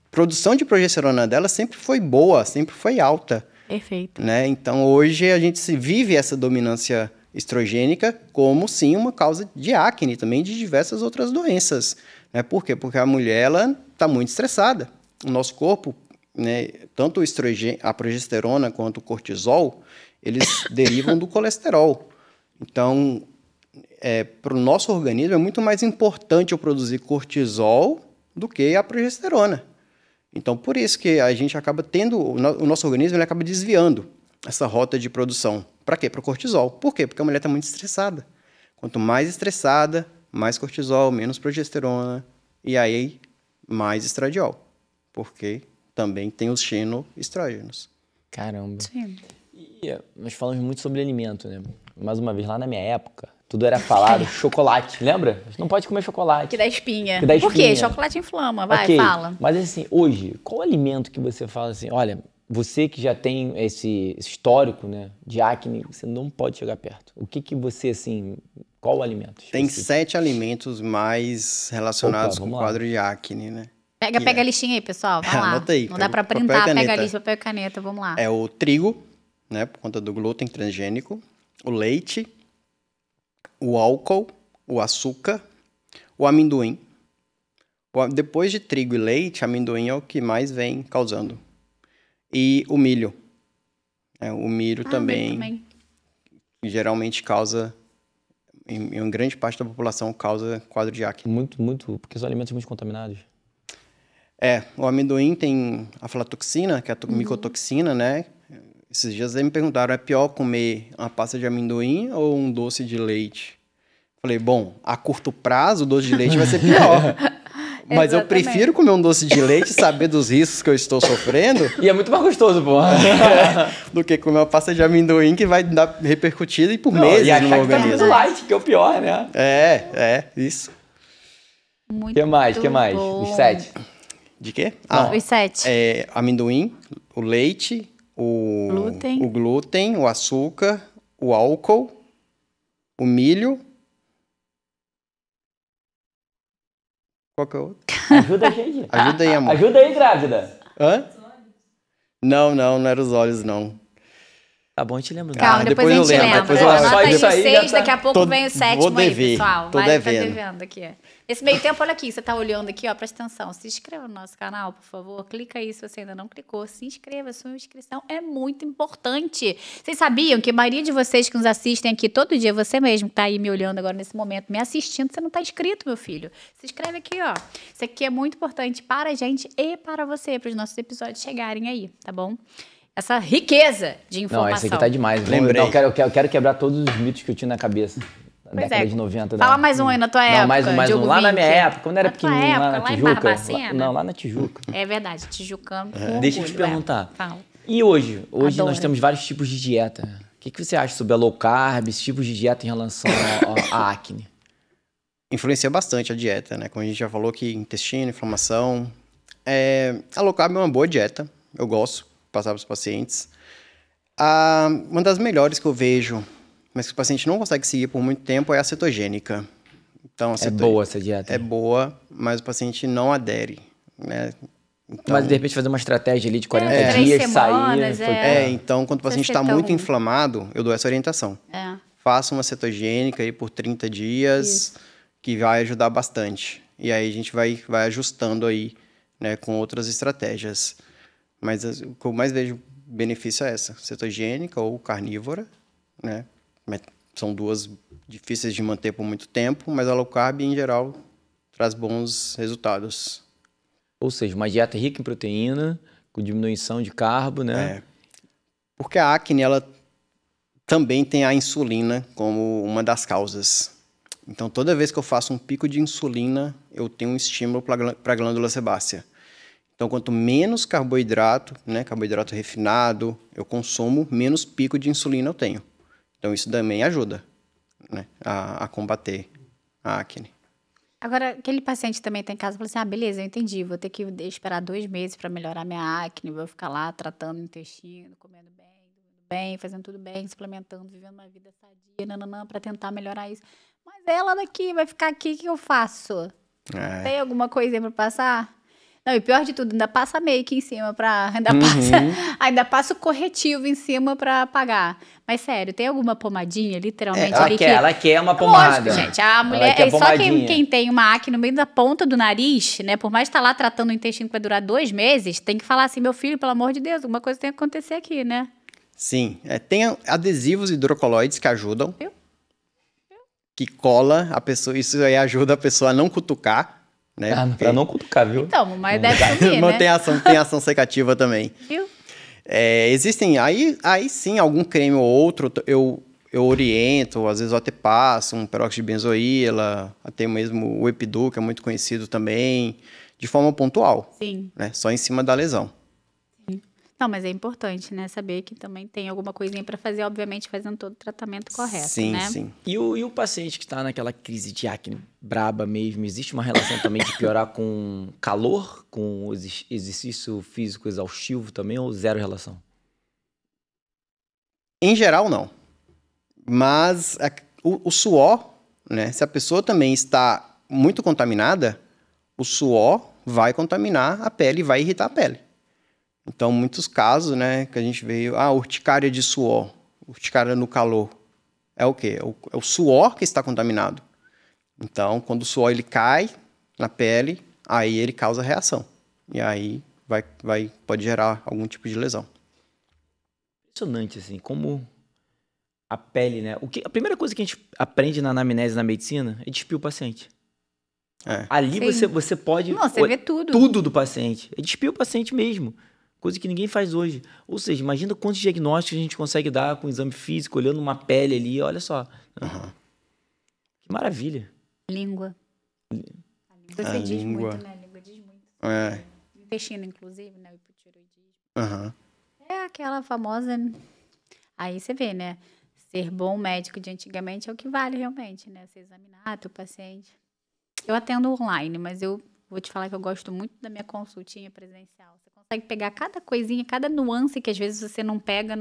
produção de progesterona dela sempre foi boa, sempre foi alta. Perfeito. Né? Então, hoje, a gente vive essa dominância estrogênica como, sim, uma causa de acne, também de diversas outras doenças. Né? Por quê? Porque a mulher, ela está muito estressada. O nosso corpo, né, tanto o estrogênio, a progesterona quanto o cortisol, eles derivam do colesterol. Então, para o nosso organismo, é muito mais importante eu produzir cortisol do que a progesterona. Então, por isso que a gente acaba tendo, o nosso organismo ele acaba desviando essa rota de produção. Para quê? Para o cortisol. Por quê? Porque a mulher está muito estressada. Quanto mais estressada, mais cortisol, menos progesterona, e aí mais estradiol. Porque também tem os xenoestrógenos. Caramba. Sim. E nós falamos muito sobre alimento, né? Mais uma vez, lá na minha época, tudo era falado chocolate, lembra? Não pode comer chocolate. Que dá espinha. Que dá Por quê? espinha. Chocolate inflama. Vai, Ok, fala. mas assim, hoje, qual alimento que você fala assim, olha, você que já tem esse histórico, né, de acne, você não pode chegar perto. O que você, assim, qual o alimento? Tem específico? 7 alimentos mais relacionados Opa, com o vamos lá. quadro de acne, né? Pega a listinha aí, pessoal. Vai lá. Anota aí, Não dá pra papel e printar, pega a caneta. lista, papel e caneta. Vamos lá. É o trigo, né, por conta do glúten transgênico, o leite, o álcool, o açúcar, o amendoim. Depois de trigo e leite, amendoim é o que mais vem causando. E o milho. O milho também geralmente causa, em uma grande parte da população, causa quadro de acne. Muito, porque são alimentos muito contaminados. O amendoim tem aflatoxina, que é a micotoxina, né? Esses dias eles me perguntaram, é pior comer uma pasta de amendoim ou um doce de leite? Falei, bom, a curto prazo o doce de leite vai ser pior. Mas eu prefiro comer um doce de leite e saber dos riscos que eu estou sofrendo. E é muito mais gostoso, pô. Do que comer uma pasta de amendoim que vai dar repercutida e por meses e achar no meu que tá organismo. muito light, que é o pior, né? Isso. Muito O que mais? bom. Os 7. De quê? Os 7. Amendoim, o leite, o Glúten. glúten, o açúcar, o álcool, o milho. Qual que é o outro? Ajuda a gente. Ajuda aí, amor. Ajuda aí, grávida. Hã? Não era os olhos, não. Tá bom, a gente lembra. Calma, depois a depois gente eu lembro, lembra. depois eu lembro. Anota Só aí isso os aí 6, já tá. daqui a pouco vem o 7º vou aí, dever, pessoal. tô Vai, devendo. tá devendo aqui. Esse meio tempo, olha aqui, você tá olhando aqui, ó, presta atenção. Se inscreva no nosso canal, por favor. Clica aí se você ainda não clicou. Se inscreva, sua inscrição é muito importante. Vocês sabiam que a maioria de vocês que nos assistem aqui todo dia, você mesmo que tá aí me olhando agora nesse momento, me assistindo, você não tá inscrito, meu filho. Se inscreve aqui, ó. Isso aqui é muito importante para a gente e para você, para os nossos episódios chegarem aí, tá bom? Essa riqueza de informação. Não, esse aqui tá demais. Lembrei. Não, eu quero quebrar todos os mitos que eu tinha na cabeça. Na década de 90. Fala mais um aí na tua época. Não, mais um. Diogo Lá na minha Vinck. época, quando eu era Na tua pequenininho, lá época, na lá em Tijuca. Barbacena? Não, lá na Tijuca. É verdade, tijucano. Deixa eu te perguntar. Fala. E hoje? Hoje Adoro. nós temos vários tipos de dieta. O que você acha sobre a low carb, esses tipos de dieta em relação à acne? Influencia bastante a dieta, né? Como a gente já falou que intestino, inflamação. A low carb é uma boa dieta. Eu gosto de passar para os pacientes. Uma das melhores que eu vejo, mas que o paciente não consegue seguir por muito tempo, é a cetogênica. Então, É boa essa dieta? É boa, mas o paciente não adere, né? Então, Mas de repente fazer uma estratégia ali de 40 3 dias, semanas, sair. então quando o paciente ser está tão muito ruim. inflamado, eu dou essa orientação. Faça uma cetogênica aí por 30 dias, que vai ajudar bastante. E aí a gente vai ajustando aí, né, com outras estratégias. Mas o que eu mais vejo benefício é essa, cetogênica ou carnívora, né? São duas difíceis de manter por muito tempo, mas a low carb, em geral, traz bons resultados. Ou seja, uma dieta rica em proteína, com diminuição de carbo, né? Porque a acne, ela também tem a insulina como uma das causas. Então, toda vez que eu faço um pico de insulina, eu tenho um estímulo para a glândula sebácea. Então, quanto menos carboidrato, né, carboidrato refinado eu consumo, menos pico de insulina eu tenho. Então, isso também ajuda, né, a combater a acne. Agora, aquele paciente também tem caso, fala assim, beleza, eu entendi, vou ter que esperar 2 meses para melhorar minha acne, vou ficar lá tratando o intestino, comendo bem, dormindo bem, fazendo tudo bem, suplementando, vivendo uma vida sadia, para tentar melhorar isso. Mas ela daqui vai ficar aqui, o que eu faço? Tem alguma coisa aí para passar? Não, e pior de tudo, ainda passa make em cima pra... Ainda passa o corretivo em cima pra apagar. Mas sério, tem alguma pomadinha, literalmente, ali ela quer uma pomada. Lógico, gente. A mulher... Só quem tem uma acne no meio da ponta do nariz, né? Por mais que tá lá tratando o intestino que vai durar 2 meses, tem que falar assim, meu filho, pelo amor de Deus, alguma coisa tem que acontecer aqui, né? Sim. Tem adesivos hidrocoloides que ajudam. Viu? Que cola a pessoa. Isso aí ajuda a pessoa a não cutucar. Né? Pra não cutucar, viu? Então, mas deve sumir, né? Tem ação secativa também. Viu? Existem, aí sim, algum creme ou outro eu oriento, às vezes eu até passo um peróxido de benzoíla, até mesmo o Epidu, que é muito conhecido também, de forma pontual. Sim. Né? Só em cima da lesão. Não, mas é importante, né? Saber que também tem alguma coisinha para fazer, obviamente, fazendo todo o tratamento correto, sim, né? Sim. E o paciente que está naquela crise de acne braba mesmo, existe uma relação também de piorar com calor, com exercício físico exaustivo também, ou zero relação? Em geral, não. Mas o suor, né? Se a pessoa também está muito contaminada, o suor vai contaminar a pele e vai irritar a pele. Então, muitos casos, né, que a gente vê, urticária de suor, urticária no calor, é o quê? É o suor que está contaminado. Então, quando o suor ele cai na pele, aí ele causa reação. E aí pode gerar algum tipo de lesão. Impressionante, assim, como a pele, né? A primeira coisa que a gente aprende na anamnese, na medicina, é despir o paciente. Ali você pode... Não, você vê tudo. Tudo do paciente. É despir o paciente mesmo. Coisa que ninguém faz hoje. Ou seja, imagina quantos diagnósticos a gente consegue dar com exame físico, olhando uma pele ali, olha só. Que maravilha. Língua. Você diz muito, né? A língua diz muito. Intestino, inclusive, né? O hipotireoidismo. É aquela famosa... Aí você vê, né? Ser bom médico de antigamente é o que vale realmente, né? Você examinar teu paciente. Eu atendo online, mas eu vou te falar que eu gosto muito da minha consultinha presencial. Você consegue pegar cada coisinha, cada nuance que às vezes você não pega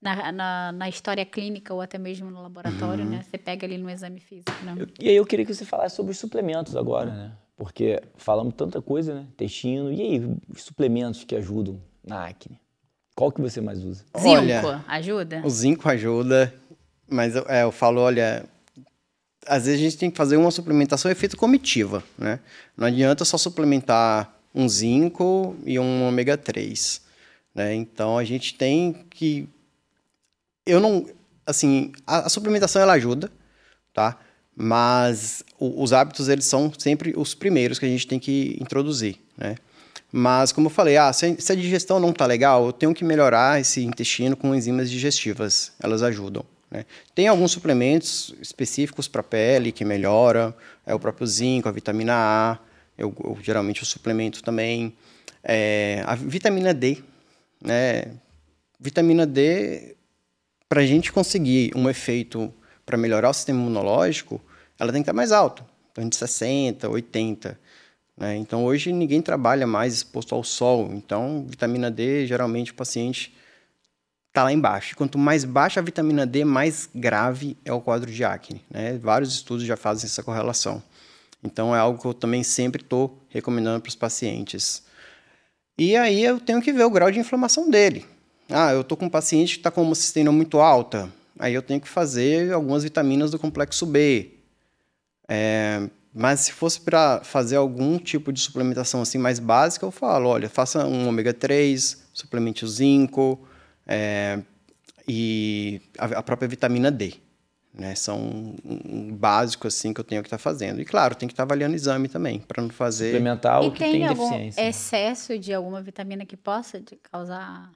na história clínica ou até mesmo no laboratório, né? Você pega ali no exame físico, né? E aí eu queria que você falasse sobre os suplementos agora, né? Porque falamos tanta coisa, né? Intestino. E aí, os suplementos que ajudam na acne? Qual que você mais usa? Zinco ajuda? O zinco ajuda, mas eu falo, olha... Às vezes a gente tem que fazer uma suplementação efeito comitiva, né? Não adianta só suplementar um zinco e um ômega 3, né? Então, a gente tem que... a suplementação, ela ajuda, tá? Mas os hábitos, eles são sempre os primeiros que a gente tem que introduzir, né? Mas, como eu falei, se a digestão não tá legal, eu tenho que melhorar esse intestino com enzimas digestivas. Elas ajudam. Né? Tem alguns suplementos específicos para a pele que melhoram, o próprio zinco, a vitamina A, eu geralmente eu suplemento também, a vitamina D, né? Vitamina D, para a gente conseguir um efeito para melhorar o sistema imunológico, ela tem que estar mais alta, em torno de 60, 80, né? Então hoje ninguém trabalha mais exposto ao sol, então vitamina D, geralmente o paciente está lá embaixo. Quanto mais baixa a vitamina D, mais grave é o quadro de acne, né? Vários estudos já fazem essa correlação. Então, é algo que eu também sempre estou recomendando para os pacientes. E aí, eu tenho que ver o grau de inflamação dele. Eu estou com um paciente que está com uma homocisteína muito alta, aí eu tenho que fazer algumas vitaminas do complexo B. Mas se fosse para fazer algum tipo de suplementação assim mais básica, eu falo, olha, faça um ômega 3, suplemente o zinco, e a própria vitamina D, né? São um básico assim que eu tenho que estar fazendo. E claro, tem que estar avaliando o exame também, para não fazer... Suplementar o que tem algum deficiência. excesso de alguma vitamina que possa causar...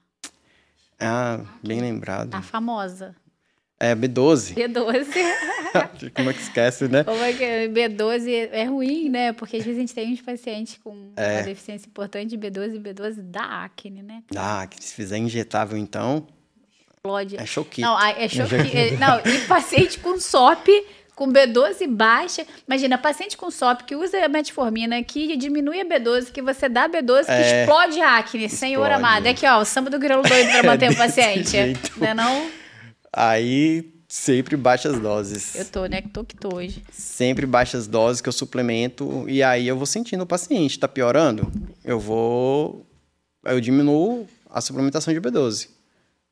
bem lembrado. A famosa. B12. B12. Como é que esquece, né? Como é que B12 é ruim, né? Porque às vezes a gente tem uns pacientes com uma deficiência importante de B12 e B12 dá acne, né? Dá acne. Se fizer injetável, então... Explode. É choquito. Não, é choquito. Não, e paciente com SOP, com B12 baixa. Imagina, paciente com SOP que usa a metformina, que diminui a B12, que você dá B12, que explode a acne. Senhor amado. Aqui, ó, o samba do grelo doido para manter o paciente. Não é não? Aí Sempre baixas doses. Eu tô, né? Que tô hoje. Sempre baixas doses que eu suplemento e aí eu vou sentindo o paciente. Tá piorando? Eu diminuo a suplementação de B12.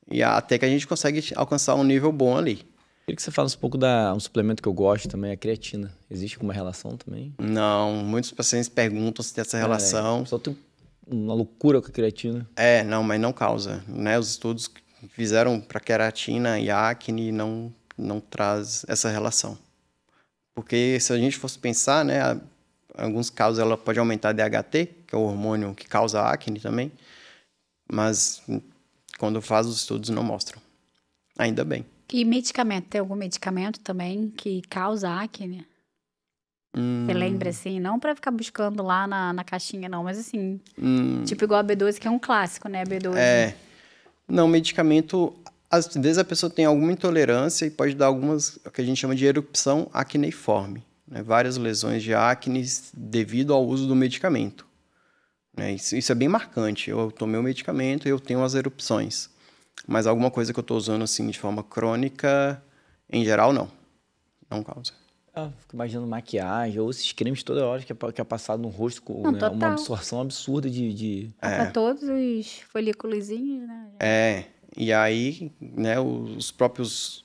E até que a gente consegue alcançar um nível bom ali. Queria que você falasse um pouco um suplemento que eu gosto também, a creatina. Existe alguma relação também? Não, muitos pacientes perguntam se tem essa relação. Só tem uma loucura com a creatina. Não, mas não causa, né? Os estudos que fizeram para queratina e acne não traz essa relação. Porque se a gente fosse pensar, né, em alguns casos ela pode aumentar DHT, que é o hormônio que causa acne também, mas quando faz os estudos não mostram. Ainda bem. E medicamento? Tem algum medicamento também que causa acne? Você lembra, assim? Não pra ficar buscando lá na caixinha, não. Mas, assim, tipo igual a B12, que é um clássico, né? A B12. Não, medicamento... Às vezes a pessoa tem alguma intolerância e pode dar algumas, o que a gente chama de erupção acneiforme. Né? Várias lesões de acne devido ao uso do medicamento. Né? Isso é bem marcante. Eu tomei o medicamento e eu tenho as erupções. Mas alguma coisa que eu estou usando assim de forma crônica, em geral, não. Não causa. Fico imaginando maquiagem ou esses cremes toda hora que é passado no rosto com uma absorção absurda de... Para todos os folículozinhos, né? E aí, né, os próprios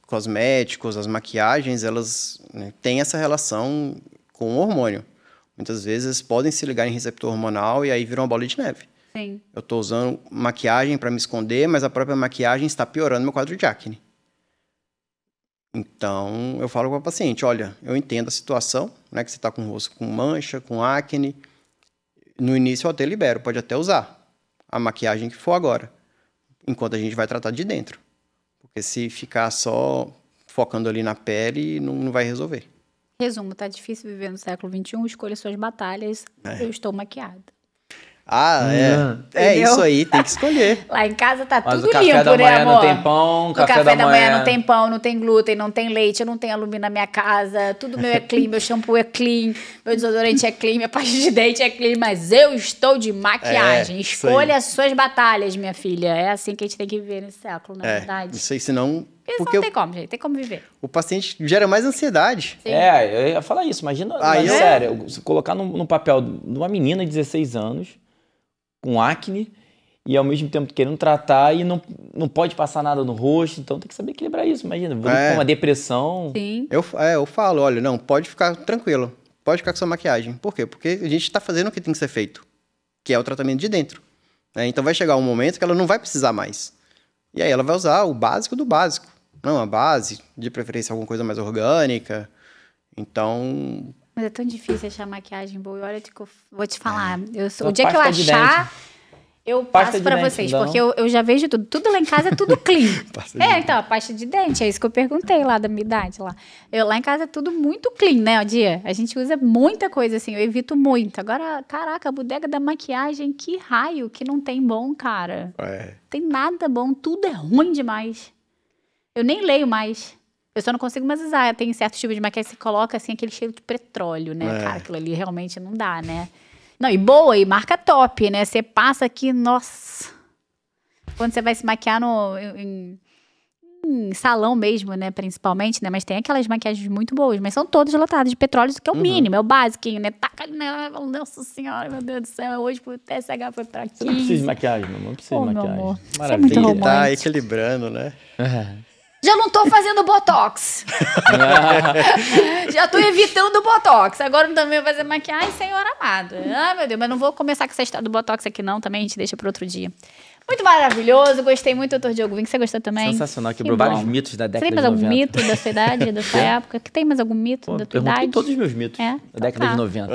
cosméticos, as maquiagens, elas, né, têm essa relação com o hormônio. Muitas vezes podem se ligar em receptor hormonal e aí viram uma bola de neve. Sim. Eu estou usando maquiagem para me esconder, mas a própria maquiagem está piorando meu quadro de acne. Então, eu falo para o paciente, olha, eu entendo a situação, né, que você está com o rosto com mancha, com acne. No início eu até libero, pode até usar a maquiagem que for agora, enquanto a gente vai tratar de dentro. Porque se ficar só focando ali na pele, não vai resolver. Resumo, tá difícil viver no século XXI, escolha suas batalhas, eu estou maquiada. É isso aí, tem que escolher. Lá em casa tá Mas tudo o café limpo, da né, manhã amor? não tem pão, O café da manhã manhã não tem pão, não tem glúten, não tem leite, eu não tenho alumínio na minha casa, tudo meu é clean, meu shampoo é clean, meu desodorante é clean, minha pasta de dente é clean, mas eu estou de maquiagem. Escolha as suas batalhas, minha filha. É assim que a gente tem que viver nesse século, na verdade. Não sei se não... Porque não tem como, gente. Tem como viver. O paciente gera mais ansiedade. Sim. Eu ia falar isso. Imagina, sério, se colocar no papel de uma menina de 16 anos com acne e ao mesmo tempo querendo tratar e não pode passar nada no rosto, então tem que saber equilibrar isso. Imagina, com uma depressão. Sim. Eu falo, olha, não, pode ficar tranquilo, pode ficar com sua maquiagem. Por quê? Porque a gente está fazendo o que tem que ser feito, que é o tratamento de dentro. Né? Então vai chegar um momento que ela não vai precisar mais. E aí ela vai usar o básico do básico. Não, a base, de preferência alguma coisa mais orgânica. Então... Mas é tão difícil achar maquiagem boa. Olha, vou te falar. O dia que eu achar, eu passo pra vocês. Porque eu já vejo tudo. Tudo lá em casa é tudo clean. Então, a pasta de dente. É isso que eu perguntei lá da minha idade. Lá em casa é tudo muito clean, né, Dia? A gente usa muita coisa assim. Eu evito muito. Agora, caraca, a bodega da maquiagem, que raio que não tem bom, cara. Tem nada bom. Tudo é ruim demais. Eu nem leio mais. Eu só não consigo mais usar. Tem certo tipo de maquiagem que você coloca assim, aquele cheiro de petróleo, né? Cara, aquilo ali realmente não dá, né? Não, e boa, e marca top, né? Você passa aqui, nossa. Quando você vai se maquiar em salão mesmo, né? Principalmente, né? Mas tem aquelas maquiagens muito boas, mas são todas lotadas de petróleo, isso que é o mínimo, é o basiquinho, né? Taca, nossa senhora, meu Deus do céu, hoje pro TSH foi pra 15. Você não precisa de maquiagem, não precisa de maquiagem. Meu amor, maravilha. Você é muito Tem que romântico. estar equilibrando, né? Já não tô fazendo botox. Já tô evitando o botox. Agora também vou fazer maquiagem, senhor amado. Ai, meu Deus, mas não vou começar com essa história do botox aqui não, também a gente deixa para outro dia. Muito maravilhoso, gostei muito, doutor Diogo Vink. Você gostou também? Sensacional, quebrou vários mitos da década de 90. Tem mais algum mito da sua idade, da sua época? Tem mais algum mito da tua idade? Todos os meus mitos da década de 90.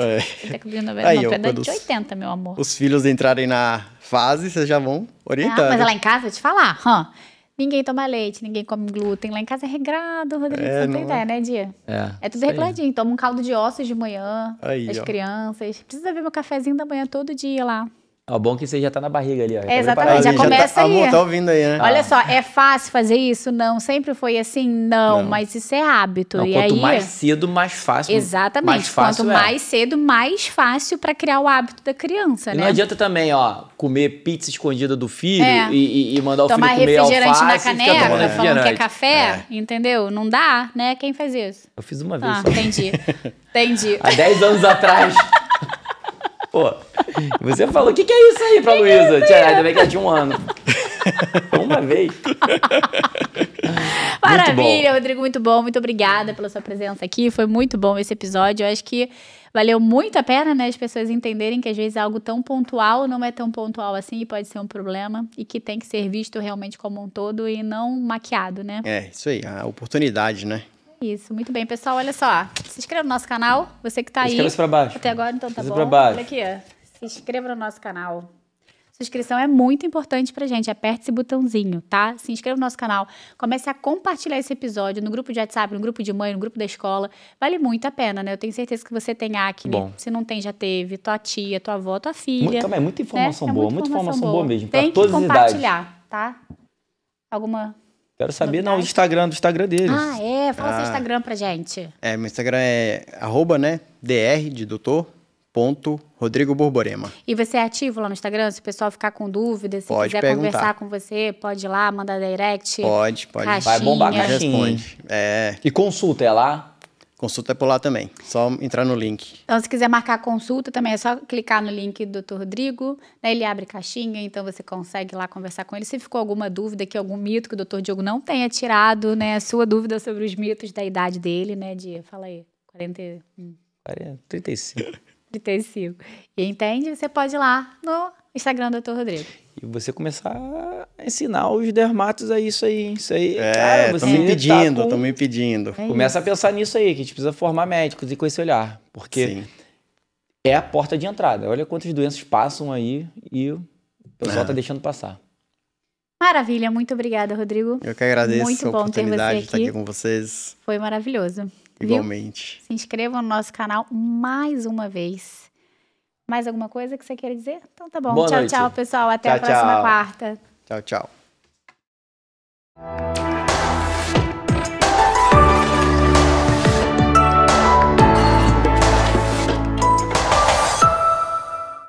Década de 90, Aí, não, tua idade de 80, meu amor. Os filhos entrarem na fase, vocês já vão orientando. Mas lá em casa, vou te falar, ninguém toma leite, ninguém come glúten. Lá em casa é regrado, Rodrigo. Você não tem ideia, né, Dia? É tudo regradinho. Toma um caldo de ossos de manhã, as crianças. Precisa ver meu cafezinho da manhã todo dia lá. Ó, bom que você já tá na barriga ali, ó. Exatamente, já começa aí. Amor, tá ouvindo aí, né? Olha só, é fácil fazer isso? Não. Sempre foi assim? Não. Mas isso é hábito. Não, e quanto aí... mais cedo, mais fácil. Exatamente. Mais fácil quanto mais cedo, mais fácil para criar o hábito da criança, e né? não adianta também, ó, comer pizza escondida do filho e mandar o tomar filho comer refrigerante alface na e ficar tomando caneca, falando refrigerante. que é café, entendeu? Não dá, né? Quem faz isso? Eu fiz uma vez só. Entendi. Entendi. Há 10 anos atrás. Pô, você falou, o que é isso aí pra Luísa? Ainda bem que ela tinha 1 ano. Uma vez. Maravilha, Rodrigo, muito bom. Muito obrigada pela sua presença aqui. Foi muito bom esse episódio. Eu acho que valeu muito a pena, né, as pessoas entenderem que às vezes algo tão pontual não é tão pontual assim e pode ser um problema e que tem que ser visto realmente como um todo e não maquiado, né? É, isso aí, a oportunidade, né? Isso, muito bem, pessoal. Olha só, se inscreva no nosso canal, você que tá aí. Inscreva-se pra baixo. Até agora, então tá bom. Pra baixo. Olha aqui, ó. Se inscreva no nosso canal. Sua inscrição é muito importante pra gente. Aperte esse botãozinho, tá? Se inscreva no nosso canal. Comece a compartilhar esse episódio no grupo de WhatsApp, no grupo de mãe, no grupo da escola. Vale muito a pena, né? Eu tenho certeza que você tem acne. Bom. Se não tem, já teve. Tua tia, tua avó, tua filha. Também, muita informação né? boa. Muita informação boa mesmo. Pra Tem que todas as idades. compartilhar, tá? Alguma... Quero saber, novidade? do Instagram deles. Ah, é? Fala seu Instagram pra gente. É, meu Instagram é @ né, dr de doutor, ponto, Rodrigo Borborema. E você é ativo lá no Instagram? Se o pessoal ficar com dúvida, se Pode quiser perguntar. conversar com você, pode ir lá, mandar direct. Pode. Caixinha. Vai bombar a caixinha. Responde. É, E consulta, é lá? consulta é por lá também. Só entrar no link. Então, se quiser marcar consulta, também é só clicar no link do Dr. Rodrigo, né? Ele abre caixinha, então você consegue lá conversar com ele. Se ficou alguma dúvida, que algum mito que o Dr. Diogo não tenha tirado, né? A sua dúvida sobre os mitos da idade dele, né? Fala aí, 35. 35. E entende? Você pode ir lá no Instagram do Dr. Rodrigo. E você começar a ensinar os dermatos a isso aí. Isso aí, É, cara, tô você me pedindo, tá com- tô me pedindo. Começa a pensar nisso aí, que a gente precisa formar médicos e com esse olhar. Porque Sim. é a porta de entrada. Olha quantas doenças passam aí e o pessoal tá deixando passar. Maravilha, muito obrigada, Rodrigo. Eu que agradeço Muito a bom ter oportunidade você de estar aqui aqui. com vocês. Foi maravilhoso. Viu? Igualmente. Se inscrevam no nosso canal mais uma vez. Mais alguma coisa que você queira dizer? Então tá bom. Boa Tchau, noite. tchau, pessoal. Até a Tchau, próxima tchau. quarta. Tchau, tchau.